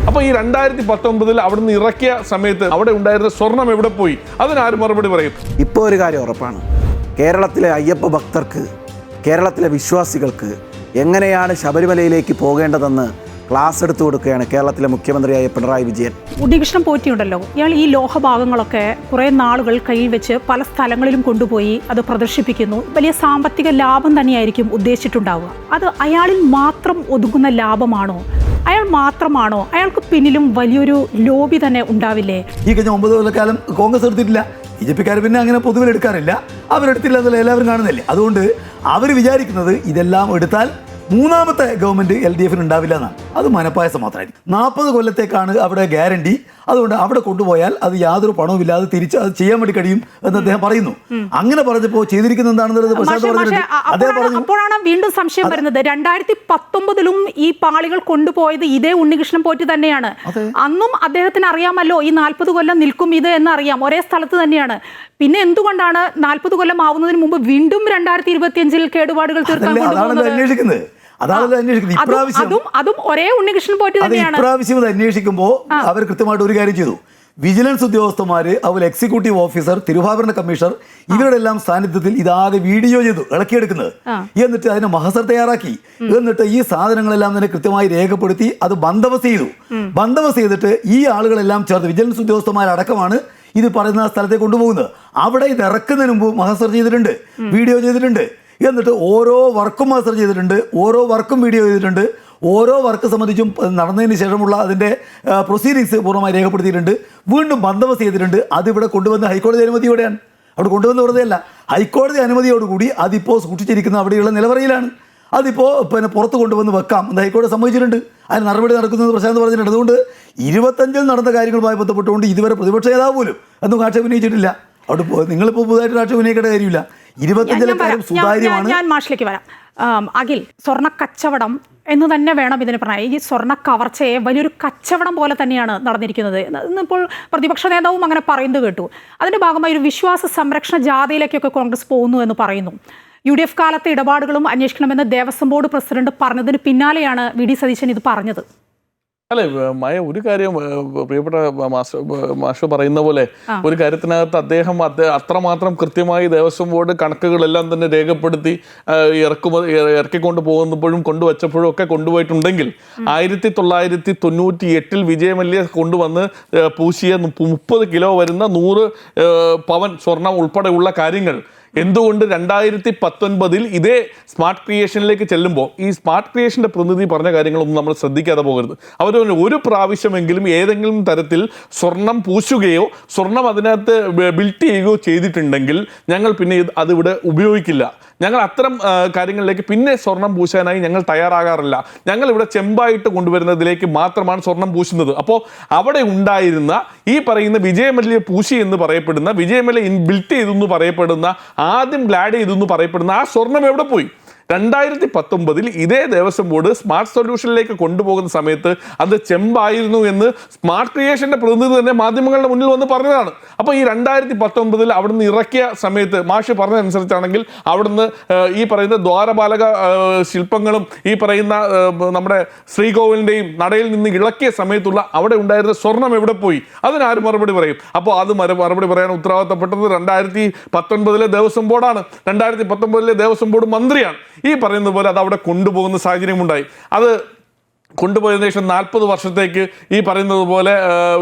അപ്പോൾ ഈ 2019 അവിടെ നിന്ന് ഇറക്കിയ സമയത്ത് അവിടെ ഉണ്ടായിരുന്ന സ്വർണം എവിടെ പോയി? അതിനാരും മറുപടി പറയും. ഇപ്പോൾ ഒരു കാര്യം ഉറപ്പാണ്, കേരളത്തിലെ അയ്യപ്പ ഭക്തർക്ക്, കേരളത്തിലെ വിശ്വാസികൾക്ക് എങ്ങനെയാണ് ശബരിമലയിലേക്ക് പോകേണ്ടതെന്ന് ക്ലാസ് എടുത്തു കൊടുക്കുകയാണ് കേരളത്തിലെ മുഖ്യമന്ത്രിയായ പിണറായി വിജയൻ. ഉണ്ണികൃഷ്ണൻ പോറ്റിയുണ്ടല്ലോ, ഇയാൾ ഈ ലോഹഭാഗങ്ങളൊക്കെ കുറേ നാളുകൾ കയ്യിൽ വെച്ച് പല സ്ഥലങ്ങളിലും കൊണ്ടുപോയി അത് പ്രദർശിപ്പിക്കുന്നു. വലിയ സാമ്പത്തിക ലാഭം തന്നെയായിരിക്കും ഉദ്ദേശിച്ചിട്ടുണ്ടാവുക. അത് അയാളിൽ മാത്രം ഒതുങ്ങുന്ന ലാഭമാണോ? അയാൾ മാത്രമാണോ? അയാൾക്ക് പിന്നിലും വലിയൊരു ലോബി തന്നെ ഉണ്ടാവില്ലേ? ഈ കഴിഞ്ഞ 9 കൊല്ലക്കാലം കോൺഗ്രസ് എടുത്തിട്ടില്ല, BJP-ക്കാർ പിന്നെ അങ്ങനെ പൊതുവിൽ എടുക്കാറില്ല. അവരെടുത്തില്ല എന്നല്ല എല്ലാവരും കാണുന്നില്ലേ. അതുകൊണ്ട് അവർ വിചാരിക്കുന്നത് ഇതെല്ലാം എടുത്താൽ മൂന്നാമത്തെ ഗവൺമെന്റ് LDF-ന് ഉണ്ടാവില്ല എന്നാണ്. അത് മനപ്പായസം മാത്രമായിരിക്കും. 40 കൊല്ലത്തേക്കാണ് അവിടെ ഗ്യാരണ്ടി. അതുകൊണ്ട് അവിടെ കൊണ്ടുപോയാൽ അത് യാതൊരു പണവും ഇല്ലാതെ തിരിച്ച് അത് ചെയ്യാൻ വേണ്ടി കഴിയും എന്ന് അദ്ദേഹം പറയുന്നു. അങ്ങനെ പറഞ്ഞപ്പോൾ ചെയ്തിരിക്കുന്നത് എന്താണെന്നുള്ളത് അപ്പോഴാണ് വീണ്ടും സംശയം വരുന്നത്. 2019 ഈ പാളികൾ കൊണ്ടുപോയത് ഇതേ ഉണ്ണികൃഷ്ണൻ പോറ്റി തന്നെയാണ്. അന്നും അദ്ദേഹത്തിന് അറിയാമല്ലോ ഈ 40 കൊല്ലം നിൽക്കും ഇത് എന്നറിയാം, ഒരേ സ്ഥലത്ത് തന്നെയാണ്. പിന്നെ എന്തുകൊണ്ടാണ് 40 കൊല്ലം ആവുന്നതിന് മുമ്പ് വീണ്ടും 2025 കേടുപാടുകൾ തീർക്കാൻ കൊണ്ടുപോകുന്നത്? അതും ഒരേ ഉണ്ണികൃഷ്ണൻ പോറ്റി തന്നെയാണ്. ഇപ്രാവശ്യം അന്വേഷിക്കുമ്പോൾ അവർ കൃത്യമായിട്ട് ഒരു കാര്യം ചെയ്തു. വിജിലൻസ് ഉദ്യോഗസ്ഥന്മാര്, അതുപോലെ എക്സിക്യൂട്ടീവ് ഓഫീസർ, തിരുവാഭരണ കമ്മീഷണർ, ഇവരുടെ എല്ലാം സാന്നിധ്യത്തിൽ ഇതാകെ വീഡിയോ ചെയ്തു ഇളക്കിയെടുക്കുന്നത്. എന്നിട്ട് അതിനെ മഹസർ തയ്യാറാക്കി. എന്നിട്ട് ഈ സാധനങ്ങളെല്ലാം തന്നെ കൃത്യമായി രേഖപ്പെടുത്തി അത് ബന്ദോബസ്ത് ചെയ്തു. ബന്ദോബസ്ത് ചെയ്തിട്ട് ഈ ആളുകളെല്ലാം ചേർത്ത് വിജിലൻസ് ഉദ്യോഗസ്ഥന്മാരടക്കമാണ് ഇത് പറയുന്ന സ്ഥലത്തേക്ക് കൊണ്ടുപോകുന്നത്. അവിടെ ഇത് ഇറക്കുന്നതിന് മുമ്പ് മഹസർ ചെയ്തിട്ടുണ്ട്, വീഡിയോ ചെയ്തിട്ടുണ്ട്. എന്നിട്ട് ഓരോ വർക്കും മഹസർ ചെയ്തിട്ടുണ്ട്, ഓരോ വർക്കും വീഡിയോ ചെയ്തിട്ടുണ്ട്. ഓരോ വർക്ക് സംബന്ധിച്ചും നടന്നതിന് ശേഷമുള്ള അതിൻ്റെ പ്രൊസീഡിങ്സ് പൂർണ്ണമായി രേഖപ്പെടുത്തിയിട്ടുണ്ട്. വീണ്ടും ബന്ദോബസ്ത് ചെയ്തിട്ടുണ്ട്. അതിവിടെ കൊണ്ടുവന്ന് ഹൈക്കോടതി അനുമതിയോടെയാണ്. അവിടെ കൊണ്ടുവന്ന് വെറുതെയല്ല, ഹൈക്കോടതി അനുമതിയോടുകൂടി അതിപ്പോൾ സൂക്ഷിച്ചിരിക്കുന്ന അവിടെയുള്ള നിലവറയിലാണ്. അതിപ്പോൾ പിന്നെ പുറത്ത് കൊണ്ടുവന്ന് വെക്കാം എന്ന് ഹൈക്കോടതി സമ്മതിച്ചിട്ടുണ്ട്. അതിന് നടപടി നടക്കുന്നത് പ്രശാന്ത് പറഞ്ഞിട്ടുണ്ട്. അതുകൊണ്ട് 25 നടന്ന കാര്യങ്ങളുമായി ബന്ധപ്പെട്ടുകൊണ്ട് ഇതുവരെ പ്രതിപക്ഷ നേതാവ് പോലും ഒന്നും ആക്ഷേപം ഉന്നയിച്ചിട്ടില്ല. അവിടെ നിങ്ങളിപ്പോൾ പുതുതായിട്ട് ആക്ഷേപം ഉന്നയിക്കേണ്ട കാര്യമില്ല. 25 കാര്യം സുതാര്യമാണ്. ഞാൻ മാഷിലേക്ക് വരാം. അഖിൽ, സ്വർണ്ണ കച്ചവടം എന്ന് തന്നെ വേണം ഇതിന് പറയാൻ. ഈ സ്വർണ്ണ കവർച്ചയെ വലിയൊരു കച്ചവടം പോലെ തന്നെയാണ് നടന്നിരിക്കുന്നത്. ഇന്നിപ്പോൾ പ്രതിപക്ഷ നേതാവും അങ്ങനെ പറയുന്നത് കേട്ടു. അതിൻ്റെ ഭാഗമായി ഒരു വിശ്വാസ സംരക്ഷണ ജാഥയിലേക്കൊക്കെ കോൺഗ്രസ് പോകുന്നു എന്ന് പറയുന്നു. UDF കാലത്തെ ഇടപാടുകളും അന്വേഷിക്കണമെന്ന് ദേവസ്വം ബോർഡ് പ്രസിഡന്റ് പറഞ്ഞതിന് പിന്നാലെയാണ് VD സതീശൻ ഇത് പറഞ്ഞത്. അല്ലെ മായ, ഒരു കാര്യം പ്രിയപ്പെട്ട മാഷ് പറയുന്ന പോലെ ഒരു കാര്യത്തിനകത്ത് അദ്ദേഹം അത്രമാത്രം കൃത്യമായി ദേവസ്വം ബോർഡ് കണക്കുകളെല്ലാം തന്നെ രേഖപ്പെടുത്തി ഇറക്കിക്കൊണ്ട് പോകുന്നപ്പോഴും കൊണ്ടുവച്ചപ്പോഴും ഒക്കെ കൊണ്ടുപോയിട്ടുണ്ടെങ്കിൽ 1998 വിജയമല്യ കൊണ്ടുവന്ന് പൂശിയ 30 കിലോ വരുന്ന 100 പവൻ സ്വർണം ഉൾപ്പെടെയുള്ള കാര്യങ്ങൾ എന്തുകൊണ്ട് 2019 ഇതേ സ്മാർട്ട് ക്രിയേഷനിലേക്ക് ചെല്ലുമ്പോൾ ഈ സ്മാർട്ട് ക്രിയേഷൻ്റെ പ്രതിനിധി പറഞ്ഞ കാര്യങ്ങളൊന്നും നമ്മൾ ശ്രദ്ധിക്കാതെ പോകരുത്. അവർ ഒരു പ്രാവശ്യമെങ്കിലും ഏതെങ്കിലും തരത്തിൽ സ്വർണം പൂശുകയോ സ്വർണം അതിനകത്ത് ബിൽറ്റ് ചെയ്യുകയോ ചെയ്തിട്ടുണ്ടെങ്കിൽ ഞങ്ങൾ പിന്നെ അതിവിടെ ഉപയോഗിക്കില്ല, ഞങ്ങൾ അത്തരം കാര്യങ്ങളിലേക്ക് പിന്നെ സ്വർണം പൂശാനായി ഞങ്ങൾ തയ്യാറാകാറില്ല, ഞങ്ങൾ ഇവിടെ ചെമ്പായിട്ട് കൊണ്ടുവരുന്നതിലേക്ക് മാത്രമാണ് സ്വർണം പൂശുന്നത്. അപ്പോൾ അവിടെ ഉണ്ടായിരുന്ന ഈ പറയുന്ന വിജയമല്യ പൂശി എന്ന് പറയപ്പെടുന്ന, വിജയമല്യ ബിൽറ്റ് ചെയ്തു എന്ന് പറയപ്പെടുന്ന, ആദ്യം ഗ്ലാഡ് ചെയ്തു എന്ന് പറയപ്പെടുന്ന ആ സ്വർണം എവിടെ പോയി? 2019 ഇതേ ദേവസ്വം ബോർഡ് സ്മാർട്ട് സൊല്യൂഷനിലേക്ക് കൊണ്ടുപോകുന്ന സമയത്ത് അത് ചെമ്പായിരുന്നു എന്ന് സ്മാർട്ട് ക്രിയേഷന്റെ പ്രതിനിധി തന്നെ മാധ്യമങ്ങളുടെ മുന്നിൽ വന്ന് പറഞ്ഞതാണ്. അപ്പോൾ ഈ 2019 അവിടുന്ന് ഇറക്കിയ സമയത്ത് മാഷ് പറഞ്ഞതനുസരിച്ചാണെങ്കിൽ അവിടുന്ന് ഈ പറയുന്ന ദ്വാരപാലക ശില്പങ്ങളും ഈ പറയുന്ന നമ്മുടെ ശ്രീകോവിലിൻ്റെയും നടയിൽ നിന്ന് ഇളക്കിയ സമയത്തുള്ള അവിടെ ഉണ്ടായിരുന്ന സ്വർണം എവിടെ പോയി? അതിനാരും മറുപടി പറയും. അപ്പോൾ അത് മറുപടി പറയാൻ ഉത്തരവാദിത്തപ്പെട്ടത് 2019 ദേവസ്വം ബോർഡാണ്. 2019 ദേവസ്വം ബോർഡ് മന്ത്രിയാണ്. ഈ പറയുന്ന പോലെ അത് അവിടെ കൊണ്ടുപോകുന്ന സാഹചര്യമുണ്ടായി. അത് കൊണ്ടുപോയതിനു ശേഷം 40 വർഷത്തേക്ക് ഈ പറയുന്നത് പോലെ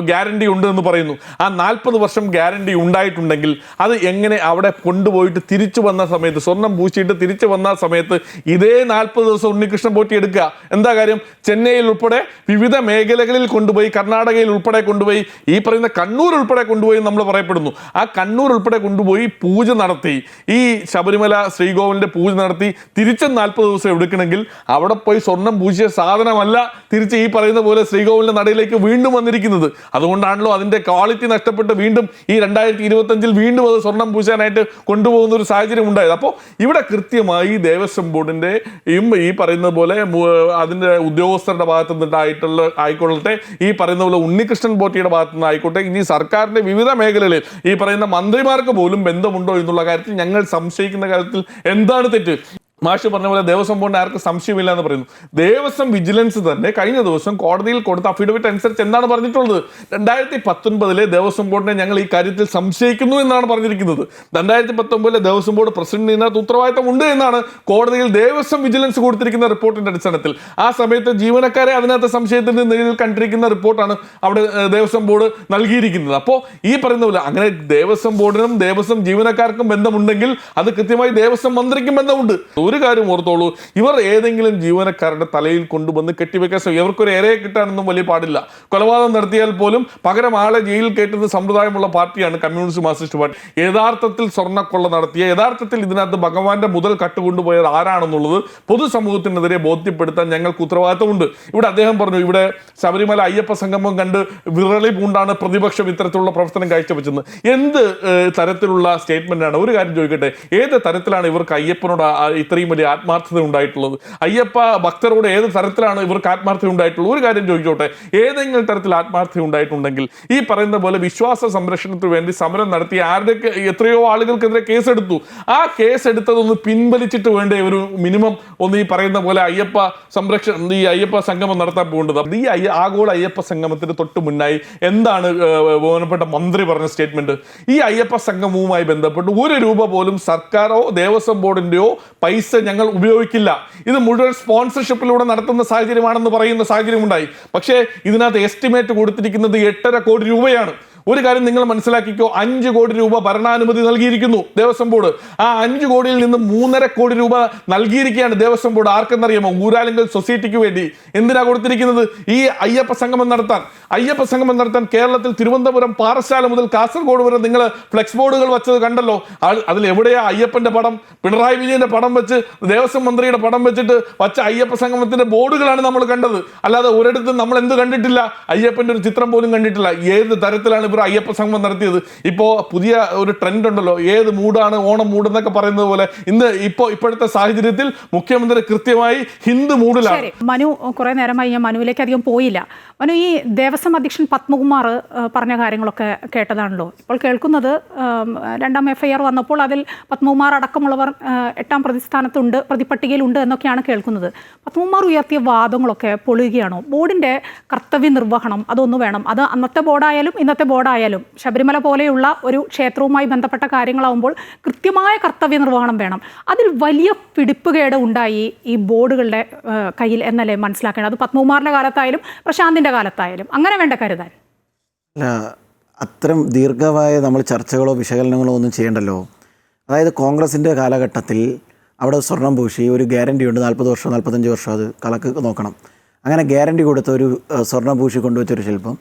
ഗ്യാരണ്ടി ഉണ്ട് എന്ന് പറയുന്നു. ആ 40 വർഷം ഗ്യാരണ്ടി ഉണ്ടായിട്ടുണ്ടെങ്കിൽ അത് എങ്ങനെ അവിടെ കൊണ്ടുപോയിട്ട് തിരിച്ചു വന്ന സമയത്ത്, സ്വർണം പൂശിയിട്ട് തിരിച്ചു വന്ന സമയത്ത് ഇതേ 40 ദിവസം ഉണ്ണികൃഷ്ണൻ പോറ്റി എടുക്കുക? എന്താ കാര്യം? ചെന്നൈയിൽ ഉൾപ്പെടെ വിവിധ മേഖലകളിൽ കൊണ്ടുപോയി, കർണാടകയിൽ ഉൾപ്പെടെ കൊണ്ടുപോയി, ഈ പറയുന്ന കണ്ണൂർ ഉൾപ്പെടെ കൊണ്ടുപോയി നമ്മൾ പറയപ്പെടുന്നു. ആ കണ്ണൂർ ഉൾപ്പെടെ കൊണ്ടുപോയി പൂജ നടത്തി, ഈ ശബരിമല ശ്രീകോവിലിൻ്റെ പൂജ നടത്തി തിരിച്ചും 40 ദിവസം എടുക്കണമെങ്കിൽ അവിടെ പോയി സ്വർണം പൂശിയ സാധനമല്ല തിരിച്ച് ഈ പറയുന്ന പോലെ ശ്രീകോവിലിന്റെ നടയിലേക്ക് വീണ്ടും വന്നിരിക്കുന്നത്. അതുകൊണ്ടാണല്ലോ അതിന്റെ ക്വാളിറ്റി നഷ്ടപ്പെട്ട് വീണ്ടും ഈ 2025 വീണ്ടും അത് സ്വർണം പൂശാനായിട്ട് കൊണ്ടുപോകുന്ന ഒരു സാഹചര്യം ഉണ്ടായത്. അപ്പോൾ ഇവിടെ കൃത്യമായി ദേവസ്വം ബോർഡിന്റെ ഈ പറയുന്ന പോലെ അതിന്റെ ഉദ്യോഗസ്ഥരുടെ ഭാഗത്തു നിന്നിട്ടായിട്ടുള്ള ആയിക്കൊള്ളട്ടെ, ഈ പറയുന്ന പോലെ ഉണ്ണികൃഷ്ണൻ പോറ്റിയുടെ ഭാഗത്തു നിന്ന് ആയിക്കോട്ടെ, ഇനി സർക്കാരിന്റെ വിവിധ മേഖലകളിൽ ഈ പറയുന്ന മന്ത്രിമാർക്ക് പോലും ബന്ധമുണ്ടോ എന്നുള്ള കാര്യത്തിൽ ഞങ്ങൾ സംശയിക്കുന്ന കാര്യത്തിൽ എന്താണ് തെറ്റ്? മാഷ് പറഞ്ഞ പോലെ ദേവസ്വം ബോർഡിന് ആർക്കും സംശയമില്ല എന്ന് പറയുന്നു. ദേവസ്വം വിജിലൻസ് തന്നെ കഴിഞ്ഞ ദിവസം കോടതിയിൽ കൊടുത്ത അഫിഡവിറ്റ് അനുസരിച്ച് എന്താണ് പറഞ്ഞിട്ടുള്ളത്? 2019 ദേവസ്വം ബോർഡിനെ ഞങ്ങൾ ഈ കാര്യത്തിൽ സംശയിക്കുന്നു എന്നാണ് പറഞ്ഞിരിക്കുന്നത്. 2019 ദേവസ്വം ബോർഡ് പ്രസിഡന്റിന് ഇതിനകത്ത് ഉത്തരവാദിത്തം ഉണ്ട് എന്നാണ് കോടതിയിൽ ദേവസ്വം വിജിലൻസ് കൊടുത്തിരിക്കുന്ന റിപ്പോർട്ടിന്റെ അടിസ്ഥാനത്തിൽ. ആ സമയത്ത് ജീവനക്കാരെ അതിനകത്ത് സംശയത്തിന് നിഴലിൽ കണ്ടിരിക്കുന്ന റിപ്പോർട്ടാണ് അവിടെ ദേവസ്വം ബോർഡ് നൽകിയിരിക്കുന്നത്. അപ്പോൾ ഈ പറയുന്ന പോലെ അങ്ങനെ ദേവസ്വം ബോർഡിനും ദേവസ്വം ജീവനക്കാർക്കും ബന്ധമുണ്ടെങ്കിൽ അത് കൃത്യമായി ദേവസ്വം മന്ത്രിക്കും ബന്ധമുണ്ട്. ഒരു കാര്യം ഓർത്തോളൂ, ഇവർ ഏതെങ്കിലും ജീവനക്കാരുടെ തലയിൽ കൊണ്ടുവന്ന് കെട്ടിവെക്കാൻ ശ്രമിക്കും. ഇവർക്കൊരു ഇരയെ കിട്ടാനൊന്നും വലിയ പാടില്ല. കൊലപാതകം നടത്തിയാൽ പോലും പകരം ആളെ ജയിലിൽ കയറ്റുന്ന സമ്പ്രദായമുള്ള പാർട്ടിയാണ് കമ്മ്യൂണിസ്റ്റ് മാർക്സിസ്റ്റ് പാർട്ടി. യഥാർത്ഥത്തിൽ സ്വർണ്ണക്കൊള്ള നടത്തിയ, യഥാർത്ഥത്തിൽ ഇതിനകത്ത് ഭഗവാന്റെ മുതൽ കട്ടുകൊണ്ടുപോയത് ആരാണെന്നുള്ളത് പൊതുസമൂഹത്തിനെതിരെ ബോധ്യപ്പെടുത്താൻ ഞങ്ങൾക്ക് ഉത്തരവാദിത്തമുണ്ട്. ഇവിടെ അദ്ദേഹം പറഞ്ഞു, ഇവിടെ ശബരിമല അയ്യപ്പ സംഗമം കണ്ട് വിറളി പൂണ്ടാണ് പ്രതിപക്ഷം ഇത്തരത്തിലുള്ള പ്രവർത്തനം കാഴ്ചവെച്ചത്. എന്ത് തരത്തിലുള്ള സ്റ്റേറ്റ്മെന്റ് ആണ്? ഒരു കാര്യം ചോദിക്കട്ടെ, ഏത് തരത്തിലാണ് ഇവർക്ക് അയ്യപ്പനോട് ഇത്രയും വലിയ ആത്മാർത്ഥത ഉണ്ടായിട്ടുള്ളത്? അയ്യപ്പ ഭക്തരോട് ഏത് തരത്തിലാണ് ഇവർക്ക് ആത്മാർത്ഥത ഉണ്ടായിട്ടുള്ളത്? ഒരു കാര്യം ചോദിച്ചോട്ടെ, ഏതെങ്കിലും തരത്തിൽ ആത്മാർത്ഥത ഉണ്ടായിട്ടുണ്ടെങ്കിൽ ഈ പറയുന്ന പോലെ വിശ്വാസ സംരക്ഷണത്തിന് വേണ്ടി സമരം നടത്തിയ ആരുടെയൊക്കെ എത്രയോ ആളുകൾക്കെതിരെ കേസെടുത്തു. ആ കേസെടുത്തതൊന്ന് പിൻവലിച്ചിട്ട് വേണ്ടേ ഒരു മിനിമം ഒന്ന് ഈ പറയുന്ന പോലെ അയ്യപ്പ ഈ അയ്യപ്പ സംഗമം നടത്താൻ പോകേണ്ടത്. ഈ ആഗോള അയ്യപ്പ സംഗമത്തിന് തൊട്ട് മുന്നായി എന്താണ് ബഹുമാനപ്പെട്ട മന്ത്രി പറഞ്ഞ സ്റ്റേറ്റ്മെന്റ്? ഈ അയ്യപ്പ സംഗമവുമായി ബന്ധപ്പെട്ട് 1 രൂപ പോലും സർക്കാരോ ദേവസ്വം ബോർഡിന്റെയോ പൈസ ഞങ്ങൾ ഉപയോഗിക്കില്ല, ഇത് മുഴുവൻ സ്പോൺസർഷിപ്പിലൂടെ നടത്തുന്ന സാഹചര്യമാണെന്ന് പറയുന്ന സാഹചര്യം ഉണ്ടായി. പക്ഷേ ഇതിനകത്ത് എസ്റ്റിമേറ്റ് കൊടുത്തിരിക്കുന്നത് 8.5 കോടി രൂപയാണ്. ഒരു കാര്യം നിങ്ങൾ മനസ്സിലാക്കിക്കോ, 5 കോടി രൂപ ഭരണാനുമതി നൽകിയിരിക്കുന്നു ദേവസ്വം ബോർഡ്. ആ 5 കോടിയിൽ നിന്ന് 3.5 കോടി രൂപ നൽകിയിരിക്കുകയാണ് ദേവസ്വം ബോർഡ്. ആർക്കെന്നറിയാമോ? ഊരാലിങ്കൽ സൊസൈറ്റിക്ക് വേണ്ടി. എന്തിനാ കൊടുത്തിരിക്കുന്നത്? ഈ അയ്യപ്പ സംഗമം നടത്താൻ കേരളത്തിൽ തിരുവനന്തപുരം പാറശാല മുതൽ കാസർഗോഡ് വരെ നിങ്ങൾ ഫ്ലെക്സ് ബോർഡുകൾ വെച്ചത് കണ്ടല്ലോ. അതിൽ എവിടെയാ അയ്യപ്പന്റെ പടം? പിണറായി വിജയന്റെ പടം വെച്ച്, ദേവസ്വം മന്ത്രിയുടെ പടം വെച്ചിട്ട് വച്ച അയ്യപ്പ സംഗമത്തിന്റെ ബോർഡുകളാണ് നമ്മൾ കണ്ടത്. അല്ലാതെ ഒരിടത്തും നമ്മൾ എന്ത് കണ്ടിട്ടില്ല? അയ്യപ്പന്റെ ഒരു ചിത്രം പോലും കണ്ടിട്ടില്ല. ഏത് തരത്തിലാണ് ഇവർ അയ്യപ്പ സംഗമം നടത്തിയത്? ഇപ്പോ പുതിയ ഒരു ട്രെൻഡ് ഉണ്ടല്ലോ, ഏത് മൂടാണ് ഓണം മൂഡ് എന്നൊക്കെ പറയുന്നത് പോലെ ഇപ്പോഴത്തെ സാഹചര്യത്തിൽ മുഖ്യമന്ത്രി കൃത്യമായി ഹിന്ദു മൂഡിലാണ്. മനു, കുറെ നേരമായി ഞാൻ മനുവിലേക്ക് അധികം പോയില്ല. മനു, ഈ ദേവസ്വം അധ്യക്ഷൻ പത്മകുമാർ പറഞ്ഞ കാര്യങ്ങളൊക്കെ കേട്ടതാണല്ലോ. ഇപ്പോൾ കേൾക്കുന്നത് 2ാം FIR വന്നപ്പോൾ അതിൽ പത്മകുമാർ അടക്കമുള്ളവർ 8ാം പ്രതിസ്ഥാനത്തുണ്ട്, പ്രതിപട്ടികയിലുണ്ട് എന്നൊക്കെയാണ് കേൾക്കുന്നത്. പത്മകുമാർ ഉയർത്തിയ വാദങ്ങളൊക്കെ പൊളിയുകയാണോ? ബോർഡിന്റെ കർത്തവ്യ നിർവഹണം അതൊന്നു വേണം. അത് അന്നത്തെ ബോർഡായാലും ഇന്നത്തെ ബോർഡായാലും ശബരിമല പോലെയുള്ള ഒരു ക്ഷേത്രവുമായി ബന്ധപ്പെട്ട കാര്യങ്ങളാവുമ്പോൾ കൃത്യമായ കർത്തവ്യ നിർവഹണം വേണം. അതിൽ വലിയ പിടിപ്പുകേട് ഉണ്ടായി ഈ ബോർഡുകളുടെ കയ്യിൽ എന്നല്ലേ മനസ്സിലാക്കേണ്ടത്? അത് പത്മകുമാറിന്റെ കാലത്തായാലും പ്രശാന്തിന്റെ കാലത്തായാലും അങ്ങനെ വേണ്ട കരുതാൻ. അല്ല, അത്തരം ദീർഘമായ നമ്മൾ ചർച്ചകളോ വിശകലനങ്ങളോ ഒന്നും ചെയ്യണ്ടല്ലോ. അതായത് കോൺഗ്രസിൻ്റെ കാലഘട്ടത്തിൽ അവിടെ സ്വർണം പൂശി ഒരു ഗ്യാരണ്ടി ഉണ്ട്, 40 വർഷം 45 വർഷം അത് കണക്ക് നോക്കണം. അങ്ങനെ ഗ്യാരണ്ടി കൊടുത്ത ഒരു സ്വർണം പൂശി കൊണ്ടുവച്ചൊരു ശില്പം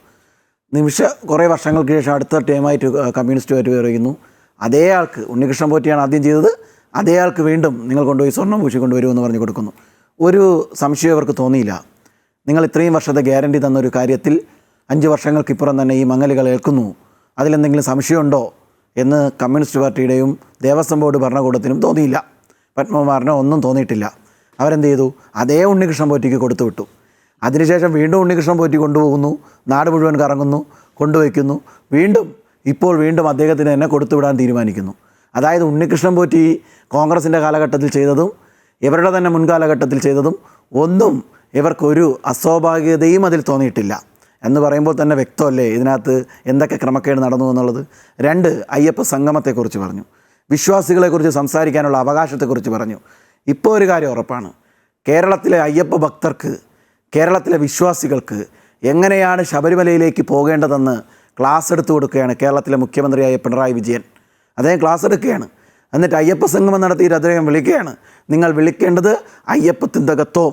കുറേ വർഷങ്ങൾക്ക് ശേഷം അടുത്ത ടൈമായിട്ട് കമ്മ്യൂണിസ്റ്റുമായിട്ട് പറയുന്നു. അതേ ആൾക്ക്, ഉണ്ണികൃഷ്ണൻ പോറ്റിയാണ് ആദ്യം ചെയ്തത്, അതേ ആൾക്ക് വീണ്ടും നിങ്ങൾ കൊണ്ടുപോയി സ്വർണം പൂശി കൊണ്ടുവരുമെന്ന് പറഞ്ഞു കൊടുക്കുന്നു. ഒരു സംശയം അവർക്ക് തോന്നിയില്ല. നിങ്ങൾ ഇത്രയും വർഷത്തെ ഗ്യാരണ്ടി തന്നൊരു കാര്യത്തിൽ 5 വർഷങ്ങൾക്കിപ്പുറം തന്നെ ഈ മങ്ങലുകൾ ഏൽക്കുന്നു, അതിലെന്തെങ്കിലും സംശയമുണ്ടോ എന്ന് കമ്മ്യൂണിസ്റ്റ് പാർട്ടിയുടെയും ദേവസ്വം ബോർഡ് ഭരണകൂടത്തിനും തോന്നിയില്ല. പത്മകുമാറിന് ഒന്നും തോന്നിയിട്ടില്ല. അവരെന്ത് ചെയ്തു? അതേ ഉണ്ണികൃഷ്ണൻ പോറ്റിക്ക് കൊടുത്തു വിട്ടു. അതിനുശേഷം വീണ്ടും ഉണ്ണികൃഷ്ണൻ പോറ്റി കൊണ്ടുപോകുന്നു, നാട് മുഴുവൻ കറങ്ങുന്നു, കൊണ്ടുവയ്ക്കുന്നു, ഇപ്പോൾ വീണ്ടും അദ്ദേഹത്തിന് തന്നെ കൊടുത്തുവിടാൻ തീരുമാനിക്കുന്നു. അതായത് ഉണ്ണികൃഷ്ണൻ പോറ്റി കോൺഗ്രസിൻ്റെ കാലഘട്ടത്തിൽ ചെയ്തതും ഇവരുടെ തന്നെ മുൻകാലഘട്ടത്തിൽ ചെയ്തതും ഒന്നും ഇവർക്കൊരു അസ്വാഭാവികതയും അതിൽ തോന്നിയിട്ടില്ല എന്ന് പറയുമ്പോൾ തന്നെ വ്യക്തമല്ലേ ഇതിനകത്ത് എന്തൊക്കെ ക്രമക്കേട് നടന്നു എന്നുള്ളത്. 2, അയ്യപ്പ സംഗമത്തെക്കുറിച്ച് പറഞ്ഞു, വിശ്വാസികളെക്കുറിച്ച് സംസാരിക്കാനുള്ള അവകാശത്തെക്കുറിച്ച് പറഞ്ഞു. ഇപ്പോൾ ഒരു കാര്യം ഉറപ്പാണ്, കേരളത്തിലെ അയ്യപ്പ ഭക്തർക്ക്, കേരളത്തിലെ വിശ്വാസികൾക്ക് എങ്ങനെയാണ് ശബരിമലയിലേക്ക് പോകേണ്ടതെന്ന് ക്ലാസ് എടുത്തു കൊടുക്കുകയാണ് കേരളത്തിലെ മുഖ്യമന്ത്രിയായ പിണറായി വിജയൻ. അദ്ദേഹം ക്ലാസ് എടുക്കുകയാണ്. എന്നിട്ട് അയ്യപ്പ സംഗമം നടത്തിയിട്ട് അദ്ദേഹം വിളിക്കുകയാണ്, നിങ്ങൾ വിളിക്കേണ്ടത് അയ്യപ്പത്തിന്തകത്തോ